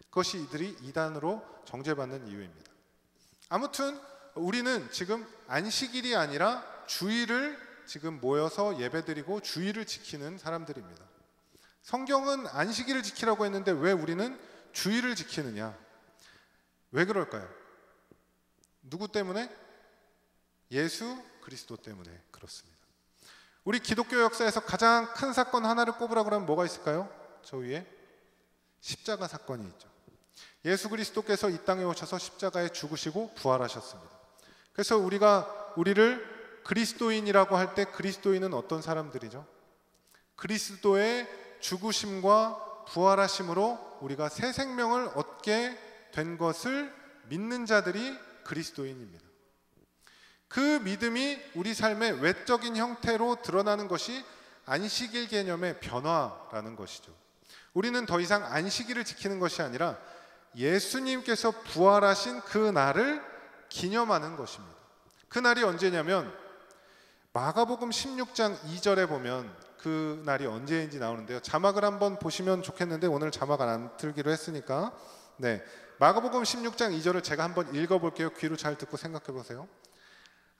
A: 그것이 이들이 이단으로 정죄받는 이유입니다. 아무튼 우리는 지금 안식일이 아니라 주일을 지금 모여서 예배드리고 주일을 지키는 사람들입니다. 성경은 안식일을 지키라고 했는데 왜 우리는 주일을 지키느냐? 왜 그럴까요? 누구 때문에? 예수 그리스도 때문에 그렇습니다. 우리 기독교 역사에서 가장 큰 사건 하나를 꼽으라고 하면 뭐가 있을까요? 저 위에 십자가 사건이 있죠. 예수 그리스도께서 이 땅에 오셔서 십자가에 죽으시고 부활하셨습니다. 그래서 우리를 그리스도인이라고 할 때 그리스도인은 어떤 사람들이죠? 그리스도의 죽으심과 부활하심으로 우리가 새 생명을 얻게 된 것을 믿는 자들이 그리스도인입니다. 그 믿음이 우리 삶의 외적인 형태로 드러나는 것이 안식일 개념의 변화라는 것이죠. 우리는 더 이상 안식일을 지키는 것이 아니라 예수님께서 부활하신 그 날을 기념하는 것입니다. 그 날이 언제냐면 마가복음 16장 2절에 보면 그 날이 언제인지 나오는데요. 자막을 한번 보시면 좋겠는데 오늘 자막 안 틀기로 했으니까 네, 마가복음 16장 2절을 제가 한번 읽어볼게요. 귀로 잘 듣고 생각해 보세요.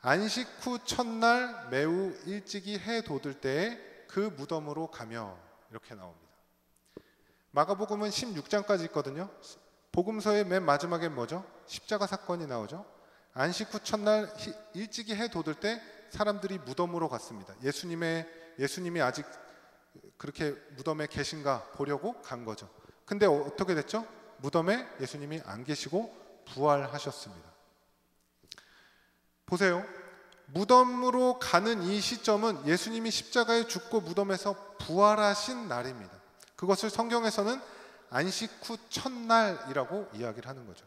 A: 안식 후 첫날 매우 일찍이 해 돋을 때에 그 무덤으로 가며 이렇게 나옵니다. 마가복음은 16장까지 있거든요. 복음서의 맨 마지막에 뭐죠? 십자가 사건이 나오죠. 안식 후 첫날 일찍이 해 돋을 때 사람들이 무덤으로 갔습니다. 예수님이 아직 그렇게 무덤에 계신가 보려고 간 거죠. 근데 어떻게 됐죠? 무덤에 예수님이 안 계시고 부활하셨습니다. 보세요. 무덤으로 가는 이 시점은 예수님이 십자가에 죽고 무덤에서 부활하신 날입니다. 그것을 성경에서는 안식 후 첫날이라고 이야기를 하는 거죠.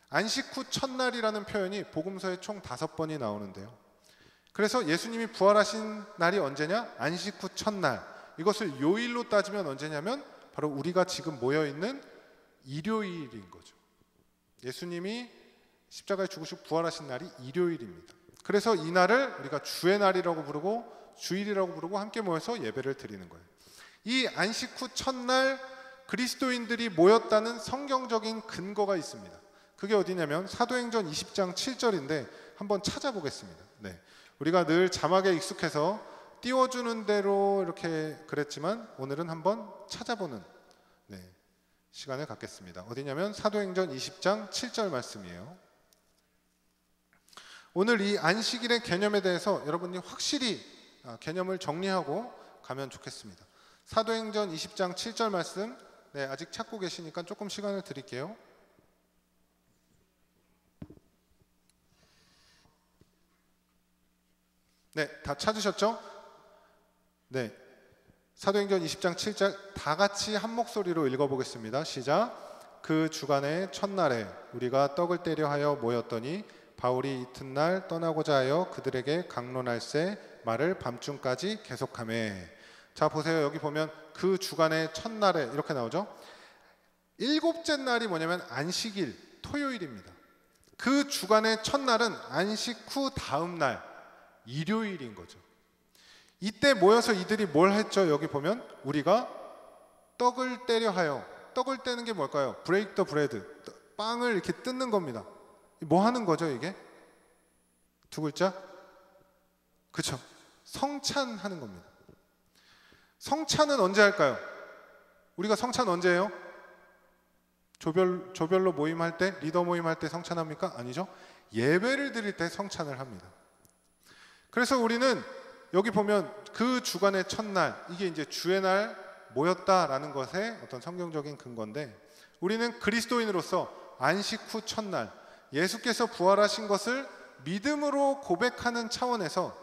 A: 안식 후 첫날이라는 표현이 복음서에 총 5번이 나오는데요. 그래서 예수님이 부활하신 날이 언제냐? 안식 후 첫날. 이것을 요일로 따지면 언제냐면 바로 우리가 지금 모여있는 일요일인 거죠. 예수님이 십자가에 죽으시고 부활하신 날이 일요일입니다. 그래서 이 날을 우리가 주의 날이라고 부르고 주일이라고 부르고 함께 모여서 예배를 드리는 거예요. 이 안식 후 첫날 그리스도인들이 모였다는 성경적인 근거가 있습니다. 그게 어디냐면 사도행전 20장 7절인데 한번 찾아보겠습니다. 네. 우리가 늘 자막에 익숙해서 띄워주는 대로 이렇게 그랬지만 오늘은 한번 찾아보는 시간을 갖겠습니다. 어디냐면 사도행전 20장 7절 말씀이에요. 오늘 이 안식일의 개념에 대해서 여러분이 확실히 개념을 정리하고 가면 좋겠습니다. 사도행전 20장 7절 말씀 아직 찾고 계시니까 조금 시간을 드릴게요. 네, 다 찾으셨죠? 네, 사도행전 20장 7절 다 같이 한 목소리로 읽어보겠습니다. 시작. 그 주간의 첫날에 우리가 떡을 떼려 하여 모였더니 바울이 이튿날 떠나고자 하여 그들에게 강론할세 말을 밤중까지 계속하매. 자 보세요. 여기 보면 그 주간의 첫날에 이렇게 나오죠. 일곱째 날이 뭐냐면 안식일 토요일입니다. 그 주간의 첫날은 안식 후 다음 날 일요일인 거죠. 이때 모여서 이들이 뭘 했죠? 여기 보면 우리가 떡을 떼려 하여, 떡을 떼는 게 뭘까요? 브레이크 더 브레드, 빵을 이렇게 뜯는 겁니다. 뭐 하는 거죠 이게? 두 글자? 그쵸, 성찬하는 겁니다. 성찬은 언제 할까요? 우리가 성찬 언제 해요? 조별로 모임할 때, 리더 모임할 때 성찬합니까? 아니죠. 예배를 드릴 때 성찬을 합니다. 그래서 우리는 여기 보면 그 주간의 첫날, 이게 이제 주의 날 모였다라는 것의 어떤 성경적인 근거인데, 우리는 그리스도인으로서 안식 후 첫날, 예수께서 부활하신 것을 믿음으로 고백하는 차원에서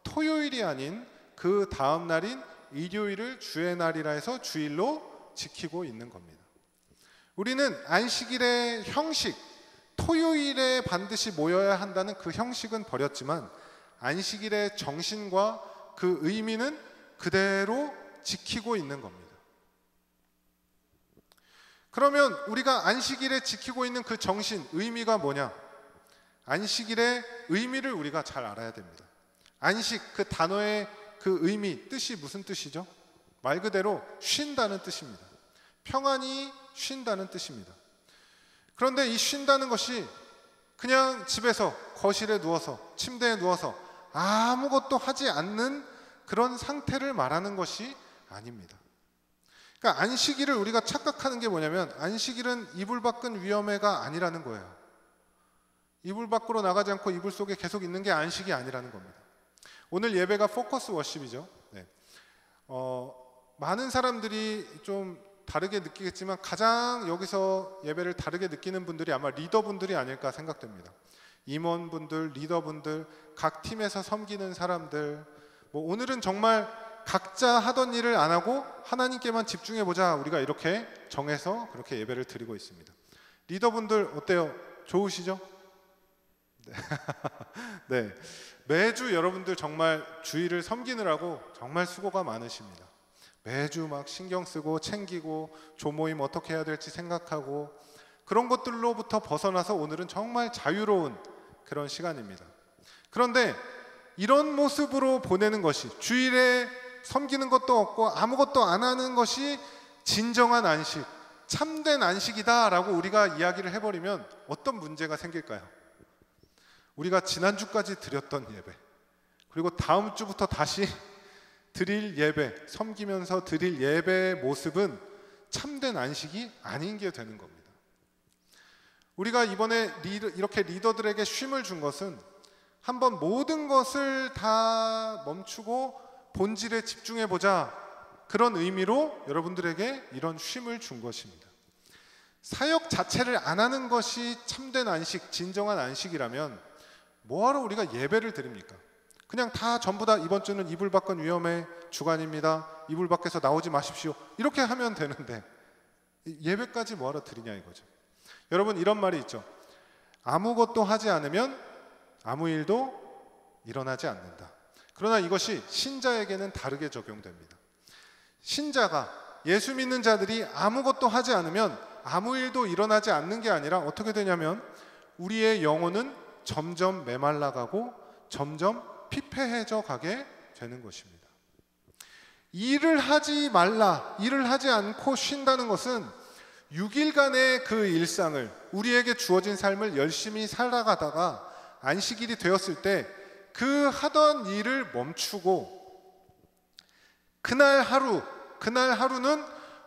A: 토요일이 아닌 그 다음 날인 일요일을 주의 날이라 해서 주일로 지키고 있는 겁니다. 우리는 안식일의 형식, 토요일에 반드시 모여야 한다는 그 형식은 버렸지만 안식일의 정신과 그 의미는 그대로 지키고 있는 겁니다. 그러면 우리가 안식일에 지키고 있는 그 정신, 의미가 뭐냐? 안식일의 의미를 우리가 잘 알아야 됩니다. 안식, 그 단어의 그 의미, 뜻이 무슨 뜻이죠? 말 그대로 쉰다는 뜻입니다. 평안히 쉰다는 뜻입니다. 그런데 이 쉰다는 것이 그냥 집에서 거실에 누워서, 침대에 누워서 아무것도 하지 않는 그런 상태를 말하는 것이 아닙니다. 그러니까 안식일을 우리가 착각하는 게 뭐냐면, 안식일은 이불 밖은 위험해가 아니라는 거예요. 이불 밖으로 나가지 않고 이불 속에 계속 있는 게 안식이 아니라는 겁니다. 오늘 예배가 포커스 워십이죠. 네. 많은 사람들이 좀 다르게 느끼겠지만 가장 여기서 예배를 다르게 느끼는 분들이 아마 리더분들이 아닐까 생각됩니다. 임원분들, 리더분들, 각 팀에서 섬기는 사람들, 뭐 오늘은 정말 각자 하던 일을 안 하고 하나님께만 집중해 보자, 우리가 이렇게 정해서 그렇게 예배를 드리고 있습니다. 리더분들 어때요? 좋으시죠? 네. 네. 매주 여러분들 정말 주일을 섬기느라고 정말 수고가 많으십니다. 매주 막 신경 쓰고 챙기고 조모임 어떻게 해야 될지 생각하고 그런 것들로부터 벗어나서 오늘은 정말 자유로운 그런 시간입니다. 그런데 이런 모습으로 보내는 것이, 주일에 섬기는 것도 없고 아무것도 안 하는 것이 진정한 안식, 참된 안식이다라고 우리가 이야기를 해버리면 어떤 문제가 생길까요? 우리가 지난주까지 드렸던 예배, 그리고 다음 주부터 다시 드릴 예배, 섬기면서 드릴 예배의 모습은 참된 안식이 아닌 게 되는 겁니다. 우리가 이번에 이렇게 리더들에게 쉼을 준 것은 한번 모든 것을 다 멈추고 본질에 집중해보자, 그런 의미로 여러분들에게 이런 쉼을 준 것입니다. 사역 자체를 안 하는 것이 참된 안식, 진정한 안식이라면 뭐하러 우리가 예배를 드립니까? 그냥 다 전부 다 이번 주는 이불 밖은 위험해 주간입니다, 이불 밖에서 나오지 마십시오, 이렇게 하면 되는데 예배까지 뭐하러 드리냐 이거죠. 여러분, 이런 말이 있죠. 아무것도 하지 않으면 아무 일도 일어나지 않는다. 그러나 이것이 신자에게는 다르게 적용됩니다. 신자가, 예수 믿는 자들이 아무것도 하지 않으면 아무 일도 일어나지 않는 게 아니라 어떻게 되냐면 우리의 영혼은 점점 메말라가고 점점 피폐해져 가게 되는 것입니다. 일을 하지 말라, 일을 하지 않고 쉰다는 것은 6일간의 그 일상을, 우리에게 주어진 삶을 열심히 살아가다가 안식일이 되었을 때 그 하던 일을 멈추고 그날 하루는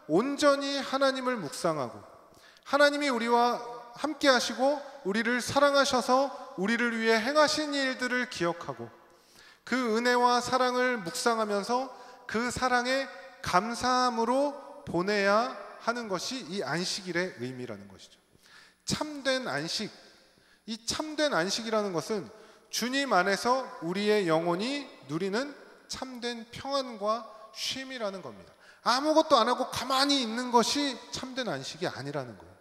A: 온전히 하나님을 묵상하고 하나님이 우리와 함께 하시고 우리를 사랑하셔서 우리를 위해 행하신 일들을 기억하고 그 은혜와 사랑을 묵상하면서 그 사랑에 감사함으로 보내야 하는 것이 이 안식일의 의미라는 것이죠. 참된 안식, 이 참된 안식이라는 것은 주님 안에서 우리의 영혼이 누리는 참된 평안과 쉼이라는 겁니다. 아무것도 안 하고 가만히 있는 것이 참된 안식이 아니라는 거예요.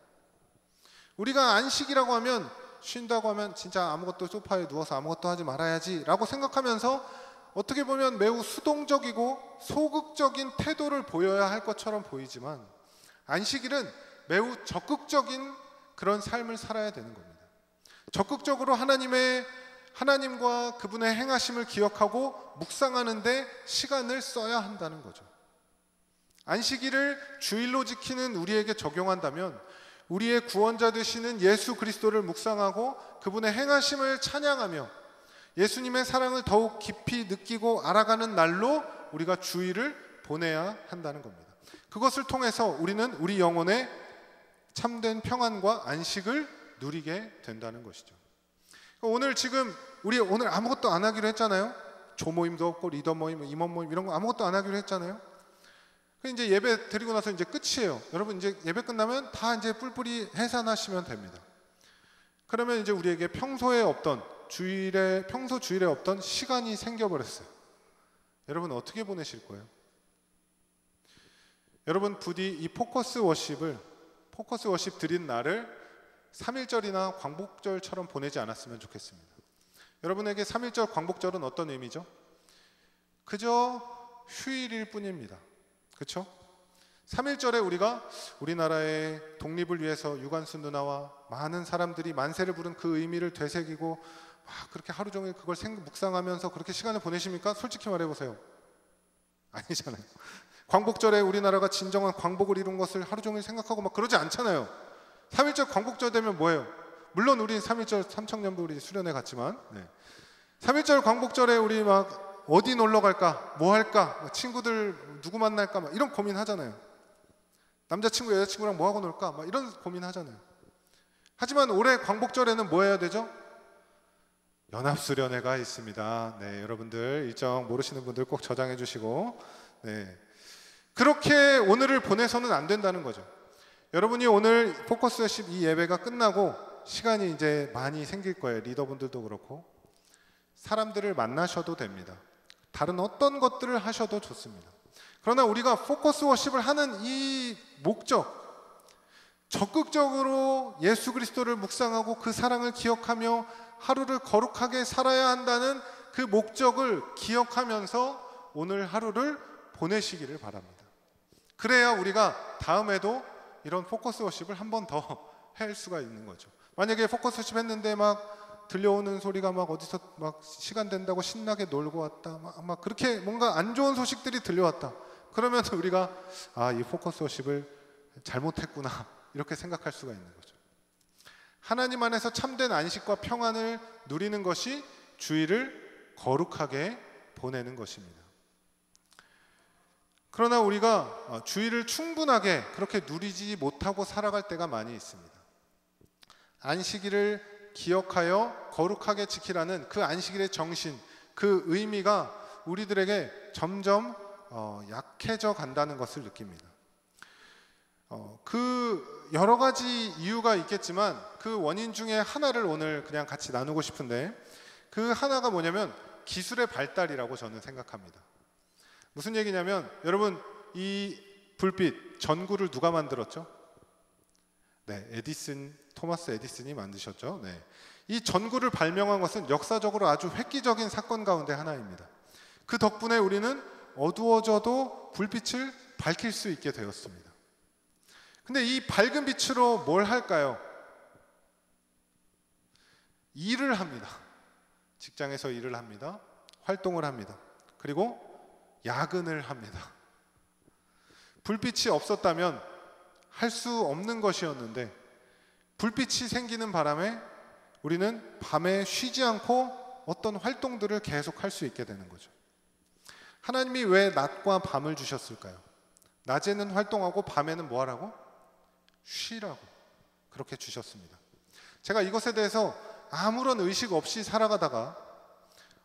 A: 우리가 안식이라고 하면, 쉰다고 하면 진짜 아무것도 소파에 누워서 아무것도 하지 말아야지 라고 생각하면서 어떻게 보면 매우 수동적이고 소극적인 태도를 보여야 할 것처럼 보이지만 안식일은 매우 적극적인 그런 삶을 살아야 되는 겁니다. 적극적으로 하나님과 그분의 행하심을 기억하고 묵상하는데 시간을 써야 한다는 거죠. 안식일을 주일로 지키는 우리에게 적용한다면 우리의 구원자 되시는 예수 그리스도를 묵상하고 그분의 행하심을 찬양하며 예수님의 사랑을 더욱 깊이 느끼고 알아가는 날로 우리가 주일을 보내야 한다는 겁니다. 그것을 통해서 우리는 우리 영혼의 참된 평안과 안식을 누리게 된다는 것이죠. 오늘 우리 오늘 아무것도 안 하기로 했잖아요. 조모임도 없고 리더 모임, 임원 모임 이런 거 아무것도 안 하기로 했잖아요. 이제 예배 드리고 나서 이제 끝이에요. 여러분 이제 예배 끝나면 다 이제 뿔뿔이 해산하시면 됩니다. 그러면 이제 우리에게 평소 주일에 없던 시간이 생겨버렸어요. 여러분 어떻게 보내실 거예요? 여러분 부디 이 포커스 워십 드린 날을 3.1절이나 광복절처럼 보내지 않았으면 좋겠습니다. 여러분에게 3.1절 광복절은 어떤 의미죠? 그저 휴일일 뿐입니다. 그렇죠? 3.1절에 우리가 우리나라의 독립을 위해서 유관순 누나와 많은 사람들이 만세를 부른 그 의미를 되새기고 그렇게 하루 종일 그걸 묵상하면서 그렇게 시간을 보내십니까? 솔직히 말해보세요. 아니잖아요. 광복절에 우리나라가 진정한 광복을 이룬 것을 하루 종일 생각하고 막 그러지 않잖아요. 3.1절 광복절 되면 뭐예요? 물론 우리 3.1절 삼청년부 우리 수련회 갔지만 3.1절 광복절에 우리 막 어디 놀러 갈까? 뭐 할까? 친구들 누구 만날까? 막 이런 고민 하잖아요. 남자친구 여자친구랑 뭐 하고 놀까? 막 이런 고민 하잖아요. 하지만 올해 광복절에는 뭐 해야 되죠? 연합수련회가 있습니다. 여러분들 일정 모르시는 분들 꼭 저장해 주시고 그렇게 오늘을 보내서는 안 된다는 거죠. 여러분이 오늘 포커스 12 예배가 끝나고 시간이 이제 많이 생길 거예요. 리더분들도 그렇고 사람들을 만나셔도 됩니다. 다른 어떤 것들을 하셔도 좋습니다. 그러나 우리가 포커스 워십을 하는 이 목적, 적극적으로 예수 그리스도를 묵상하고 그 사랑을 기억하며 하루를 거룩하게 살아야 한다는 그 목적을 기억하면서 오늘 하루를 보내시기를 바랍니다. 그래야 우리가 다음에도 이런 포커스 워십을 한 번 더 할 수가 있는 거죠. 만약에 포커스 워십 했는데 막 들려오는 소리가 막 어디서 막 시간 된다고 신나게 놀고 왔다 막 그렇게 뭔가 안 좋은 소식들이 들려왔다. 그러면 우리가 이 포커스 워십을 잘못했구나 이렇게 생각할 수가 있는 거죠. 하나님 안에서 참된 안식과 평안을 누리는 것이 주일을 거룩하게 보내는 것입니다. 그러나 우리가 주일을 충분하게 그렇게 누리지 못하고 살아갈 때가 많이 있습니다. 안식일을 기억하여 거룩하게 지키라는 그 안식일의 정신, 그 의미가 우리들에게 점점 약해져 간다는 것을 느낍니다. 그 여러 가지 이유가 있겠지만 그 원인 중에 하나를 오늘 그냥 같이 나누고 싶은데 그 하나가 뭐냐면 기술의 발달이라고 저는 생각합니다. 무슨 얘기냐면 여러분 이 불빛, 전구를 누가 만들었죠? 토마스 에디슨이 만드셨죠. 이 전구를 발명한 것은 역사적으로 아주 획기적인 사건 가운데 하나입니다. 그 덕분에 우리는 어두워져도 불빛을 밝힐 수 있게 되었습니다. 근데 이 밝은 빛으로 뭘 할까요? 일을 합니다. 직장에서 일을 합니다. 활동을 합니다. 그리고 야근을 합니다. 불빛이 없었다면 할 수 없는 것이었는데 불빛이 생기는 바람에 우리는 밤에 쉬지 않고 어떤 활동들을 계속 할 수 있게 되는 거죠. 하나님이 왜 낮과 밤을 주셨을까요? 낮에는 활동하고 밤에는 뭐 하라고? 쉬라고 그렇게 주셨습니다. 제가 이것에 대해서 아무런 의식 없이 살아가다가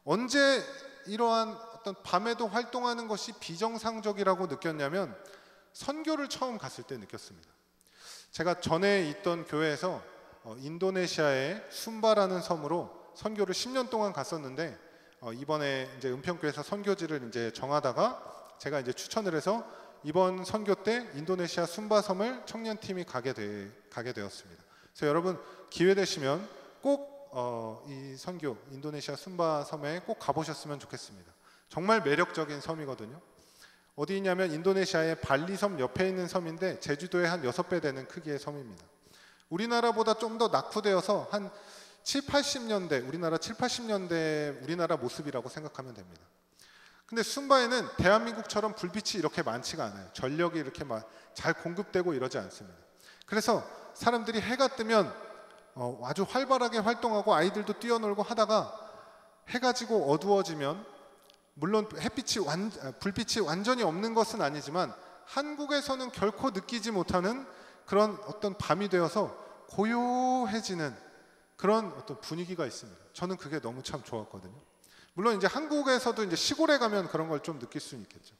A: 언제 이러한 어떤 밤에도 활동하는 것이 비정상적이라고 느꼈냐면 선교를 처음 갔을 때 느꼈습니다. 제가 전에 있던 교회에서 인도네시아의 순바라는 섬으로 선교를 10년 동안 갔었는데 이번에 이제 은평교에서 선교지를 이제 정하다가 제가 이제 추천을 해서 이번 선교 때 인도네시아 순바 섬을 청년팀이 가게 되었습니다. 그래서 여러분 기회 되시면 꼭 이 선교 인도네시아 순바 섬에 꼭 가보셨으면 좋겠습니다. 정말 매력적인 섬이거든요. 어디 있냐면 인도네시아의 발리섬 옆에 있는 섬인데 제주도의 한 6배 되는 크기의 섬입니다. 우리나라보다 좀 더 낙후되어서 한 우리나라 7, 80년대 우리나라 모습이라고 생각하면 됩니다. 근데 숨바에는 대한민국처럼 불빛이 이렇게 많지가 않아요. 전력이 이렇게 막 잘 공급되고 이러지 않습니다. 그래서 사람들이 해가 뜨면 아주 활발하게 활동하고 아이들도 뛰어놀고 하다가 해가 지고 어두워지면, 물론 불빛이 완전히 없는 것은 아니지만 한국에서는 결코 느끼지 못하는 그런 어떤 밤이 되어서 고요해지는 그런 어떤 분위기가 있습니다. 저는 그게 너무 참 좋았거든요. 물론 이제 한국에서도 이제 시골에 가면 그런 걸 좀 느낄 수는 있겠죠.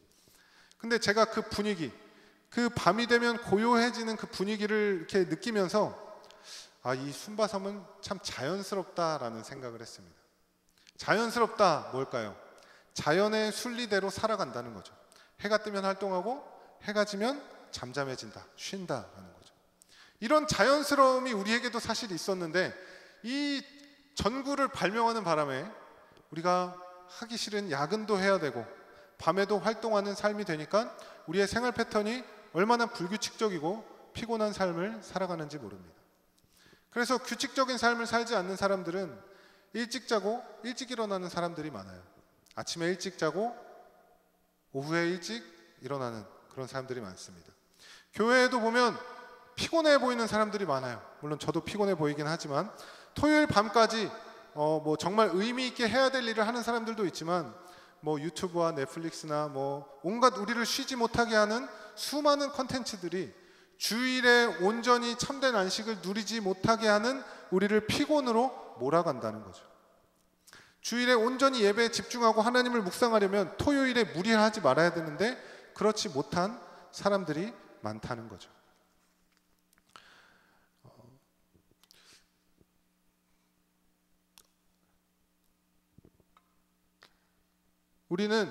A: 근데 제가 그 분위기, 그 밤이 되면 고요해지는 그 분위기를 이렇게 느끼면서 이 숨바섬은 참 자연스럽다라는 생각을 했습니다. 자연스럽다 뭘까요? 자연의 순리대로 살아간다는 거죠. 해가 뜨면 활동하고 해가 지면 잠잠해진다, 쉰다라는 거죠. 이런 자연스러움이 우리에게도 사실 있었는데 이 전구를 발명하는 바람에 우리가 하기 싫은 야근도 해야 되고 밤에도 활동하는 삶이 되니까 우리의 생활 패턴이 얼마나 불규칙적이고 피곤한 삶을 살아가는지 모릅니다. 그래서 규칙적인 삶을 살지 않는 사람들은 일찍 자고 일찍 일어나는 사람들이 많아요. 아침에 일찍 자고 오후에 일찍 일어나는 그런 사람들이 많습니다. 교회에도 보면 피곤해 보이는 사람들이 많아요. 물론 저도 피곤해 보이긴 하지만 토요일 밤까지 정말 의미 있게 해야 될 일을 하는 사람들도 있지만 유튜브와 넷플릭스나 온갖 우리를 쉬지 못하게 하는 수많은 컨텐츠들이 주일에 온전히 참된 안식을 누리지 못하게 하는 우리를 피곤으로 몰아간다는 거죠. 주일에 온전히 예배에 집중하고 하나님을 묵상하려면 토요일에 무리하지 말아야 되는데 그렇지 못한 사람들이 많다는 거죠. 우리는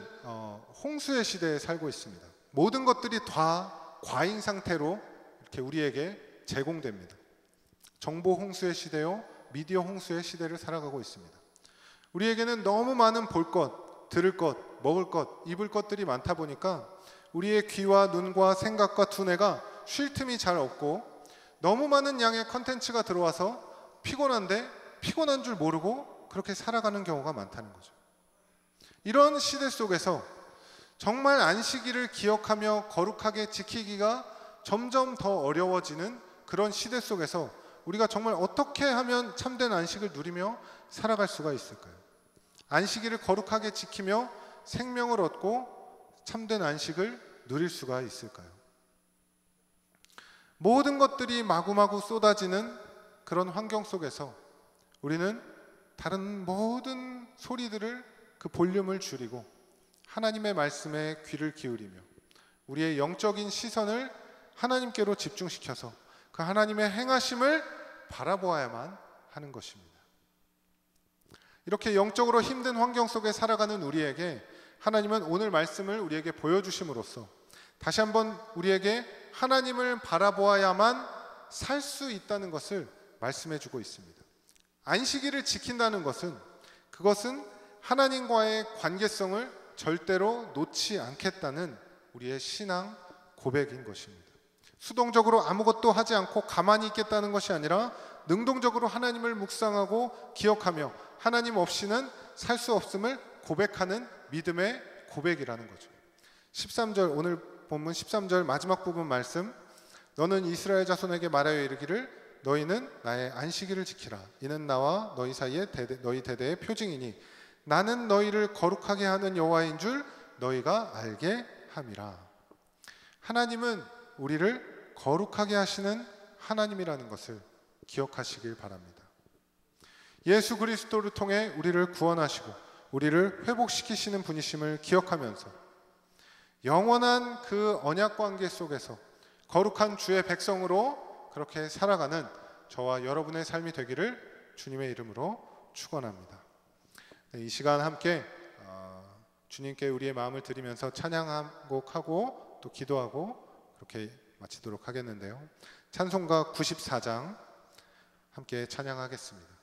A: 홍수의 시대에 살고 있습니다. 모든 것들이 다 과잉 상태로 이렇게 우리에게 제공됩니다. 정보 홍수의 시대요, 미디어 홍수의 시대를 살아가고 있습니다. 우리에게는 너무 많은 볼 것, 들을 것, 먹을 것, 입을 것들이 많다 보니까 우리의 귀와 눈과 생각과 두뇌가 쉴 틈이 잘 없고 너무 많은 양의 컨텐츠가 들어와서 피곤한데 피곤한 줄 모르고 그렇게 살아가는 경우가 많다는 거죠. 이런 시대 속에서 정말 안식일을 기억하며 거룩하게 지키기가 점점 더 어려워지는 그런 시대 속에서 우리가 정말 어떻게 하면 참된 안식을 누리며 살아갈 수가 있을까요? 안식일을 거룩하게 지키며 생명을 얻고 참된 안식을 누릴 수가 있을까요? 모든 것들이 마구마구 쏟아지는 그런 환경 속에서 우리는 다른 모든 소리들을 그 볼륨을 줄이고 하나님의 말씀에 귀를 기울이며 우리의 영적인 시선을 하나님께로 집중시켜서 그 하나님의 행하심을 바라보아야만 하는 것입니다. 이렇게 영적으로 힘든 환경 속에 살아가는 우리에게 하나님은 오늘 말씀을 우리에게 보여주심으로써 다시 한번 우리에게 하나님을 바라보아야만 살 수 있다는 것을 말씀해주고 있습니다. 안식일을 지킨다는 것은 그것은 하나님과의 관계성을 절대로 놓지 않겠다는 우리의 신앙 고백인 것입니다. 수동적으로 아무것도 하지 않고 가만히 있겠다는 것이 아니라 능동적으로 하나님을 묵상하고 기억하며 하나님 없이는 살 수 없음을 고백하는 믿음의 고백이라는 거죠. 13절, 오늘 본문 13절 마지막 부분 말씀, 너는 이스라엘 자손에게 말하여 이르기를 너희는 나의 안식일을 지키라. 이는 나와 너희 사이에 너희 대대의 표징이니 나는 너희를 거룩하게 하는 여호와인 줄 너희가 알게 함이라. 하나님은 우리를 거룩하게 하시는 하나님이라는 것을 기억하시길 바랍니다. 예수 그리스도를 통해 우리를 구원하시고 우리를 회복시키시는 분이심을 기억하면서 영원한 그 언약 관계 속에서 거룩한 주의 백성으로 그렇게 살아가는 저와 여러분의 삶이 되기를 주님의 이름으로 축원합니다. 이 시간 함께 주님께 우리의 마음을 드리면서 찬양 한 곡 하고 또 기도하고 그렇게 마치도록 하겠는데요. 찬송가 94장 함께 찬양하겠습니다.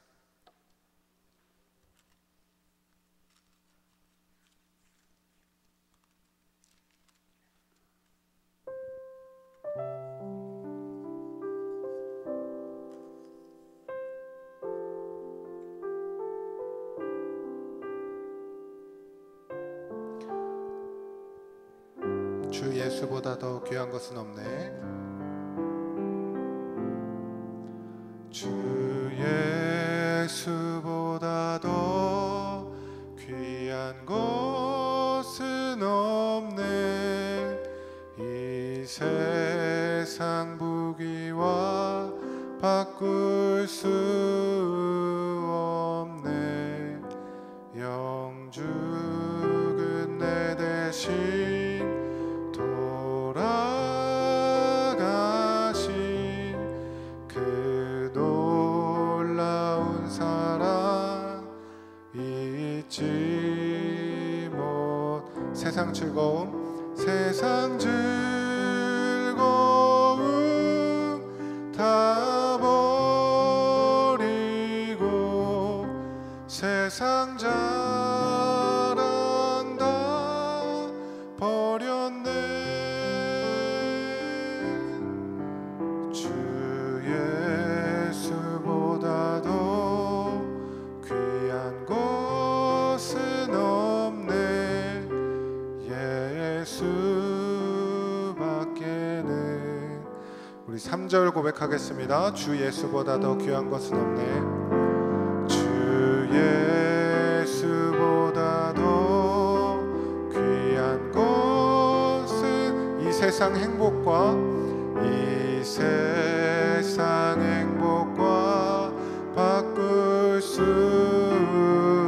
A: 주 예수보다 더 귀한 것은 없네. 주 예수보다 더 귀한 것은 없네. 이 세상 부귀와 바꿀 수 없네. 영주 끝내 대신 돌아가신 그 놀라운 사랑 잊지 못. 세상 즐거움 다 버리고 세상 자랑 다 버렸네. 주 예수보다 더 귀한 것은 없네. 예수밖에는. 우리 3절 고백하겠습니다. 주 예수보다 더 귀한 것은 없네. 주 예수보다 더 귀한 것은 이 세상 행복과 바꿀 수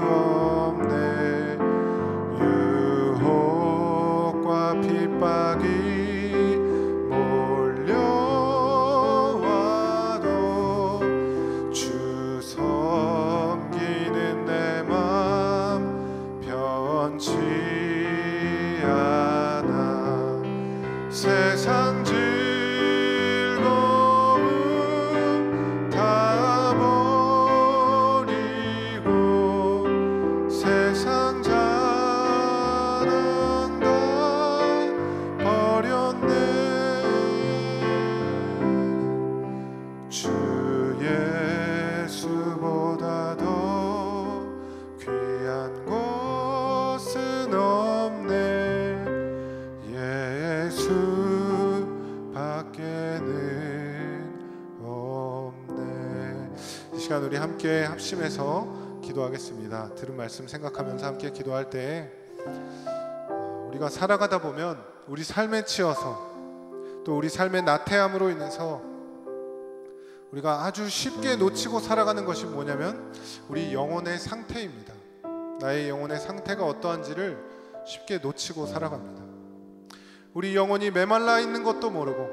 A: 없네. 유혹과 핍박이 몰려와도 주 섬기는 내 맘 변치 않아. 세상 즐거움 다 버리고 세상 자랑 다 버렸네. 주 예수보다 더 귀한 것은 없네. 예수밖에는 없네. 이 시간 우리 함께 합심해서 기도하겠습니다. 들은 말씀 생각하면서 함께 기도할 때 우리가 살아가다 보면 우리 삶에 치여서 또 우리 삶의 나태함으로 인해서 우리가 아주 쉽게 놓치고 살아가는 것이 뭐냐면 우리 영혼의 상태입니다. 나의 영혼의 상태가 어떠한지를 쉽게 놓치고 살아갑니다. 우리 영혼이 메말라 있는 것도 모르고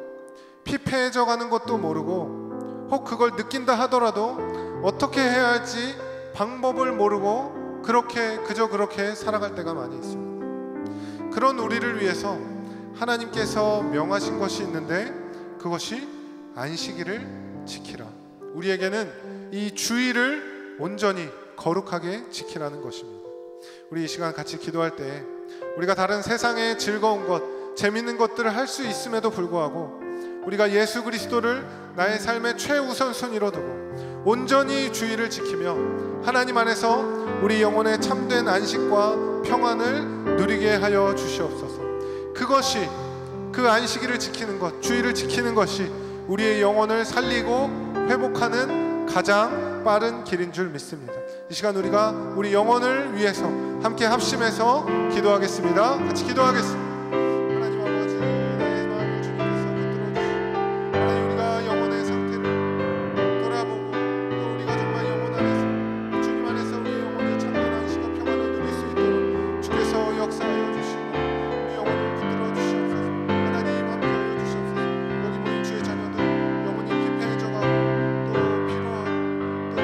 A: 피폐해져 가는 것도 모르고 혹 그걸 느낀다 하더라도 어떻게 해야 할지 방법을 모르고 그저 그렇게 살아갈 때가 많이 있습니다. 그런 우리를 위해서 하나님께서 명하신 것이 있는데 그것이 안식일을 지키라. 우리에게는 이 주일을 온전히 거룩하게 지키라는 것입니다. 우리 이 시간 같이 기도할 때 우리가 다른 세상의 즐거운 것, 재밌는 것들을 할 수 있음에도 불구하고 우리가 예수 그리스도를 나의 삶의 최우선순위로 두고 온전히 주일을 지키며 하나님 안에서 우리 영혼의 참된 안식과 평안을 누리게 하여 주시옵소서. 그것이 그 안식일을 지키는 것, 주일을 지키는 것이 우리의 영혼을 살리고 회복하는 가장 빠른 길인 줄 믿습니다. 이 시간 우리가 우리 영혼을 위해서 함께 합심해서 기도하겠습니다. 같이 기도하겠습니다. 하나님 아버지, 나의 마음을 주님께서 붙들어 주시고 하나님 우리가 영혼의 상태를 돌아보고 또 우리가 정말 영혼 안에서 주님 안에서 우리 영혼이 참된 안식과 평안을 누릴 수 있도록 주께서 역사하여 주시고 우리 영혼을 붙들어 주시옵소서. 하나님 함께하여 주시옵소서. 여기 모인 주의 자녀들 영혼이 피폐해져가고 또 피로하고 또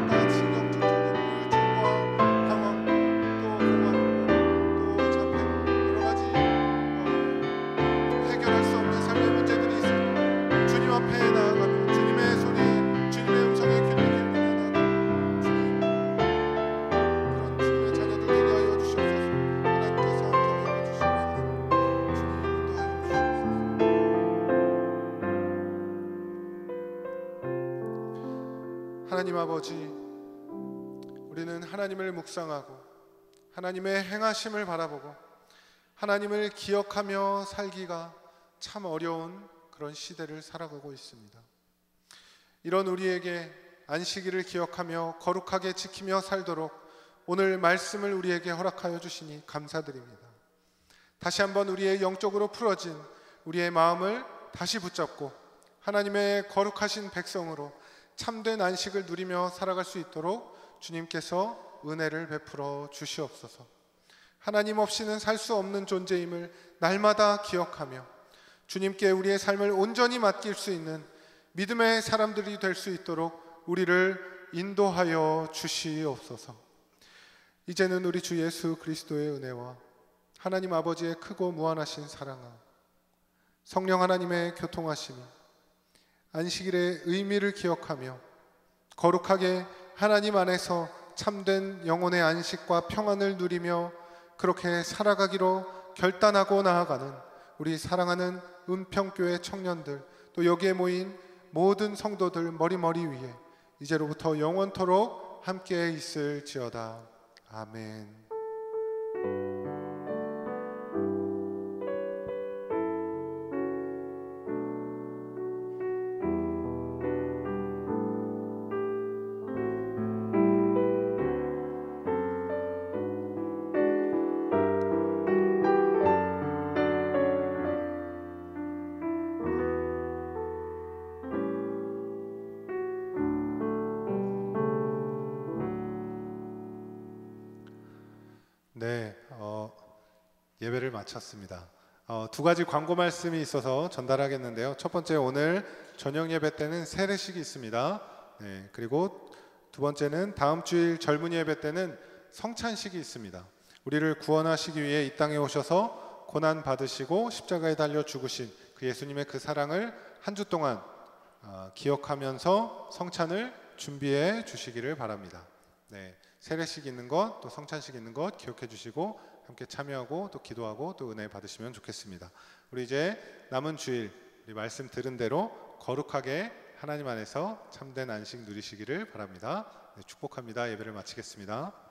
A: 나아진 영적인 우울증과 방황 또 공허함 또 자폐 여러 가지 해결할 수 없는 삶의 문제들이 있습니다. 주님 앞에 나아가며 주님의 소리, 주님의 음성에 귀를 기울이며 나아가며 주님 그런 주님의 자녀들 되게 하여 주시옵소서. 하나님께서 함께하여 주시옵소서. 주님 인도하여 주시옵소서. 하나님 아버지, 우리는 하나님을 묵상하고 하나님의 행하심을 바라보고 하나님을 기억하며 살기가 참 어려운 그런 시대를 살아가고 있습니다. 이런 우리에게 안식일을 기억하며 거룩하게 지키며 살도록 오늘 말씀을 우리에게 허락하여 주시니 감사드립니다. 다시 한번 우리의 영적으로 풀어진 우리의 마음을 다시 붙잡고 하나님의 거룩하신 백성으로 참된 안식을 누리며 살아갈 수 있도록 주님께서 은혜를 베풀어 주시옵소서. 하나님 없이는 살 수 없는 존재임을 날마다 기억하며 주님께 우리의 삶을 온전히 맡길 수 있는 믿음의 사람들이 될 수 있도록 우리를 인도하여 주시옵소서. 이제는 우리 주 예수 그리스도의 은혜와 하나님 아버지의 크고 무한하신 사랑과 성령 하나님의 교통하심이 안식일의 의미를 기억하며 거룩하게 하나님 안에서 참된 영혼의 안식과 평안을 누리며 그렇게 살아가기로 결단하고 나아가는 우리 사랑하는 은평교회 청년들, 또 여기에 모인 모든 성도들 머리머리 위에 이제로부터 영원토록 함께 있을지어다. 아멘. 네, 예배를 마쳤습니다. 두 가지 광고 말씀이 있어서 전달하겠는데요. 첫 번째, 오늘 저녁 예배 때는 세례식이 있습니다. 네, 그리고 두 번째는 다음 주일 젊은이 예배 때는 성찬식이 있습니다. 우리를 구원하시기 위해 이 땅에 오셔서 고난 받으시고 십자가에 달려 죽으신 그 예수님의 그 사랑을 한 주 동안 기억하면서 성찬을 준비해 주시기를 바랍니다. 네, 세례식 있는 것, 또 성찬식 있는 것 기억해 주시고 함께 참여하고 또 기도하고 또 은혜 받으시면 좋겠습니다. 우리 이제 남은 주일 우리 말씀 들은 대로 거룩하게 하나님 안에서 참된 안식 누리시기를 바랍니다. 네, 축복합니다. 예배를 마치겠습니다.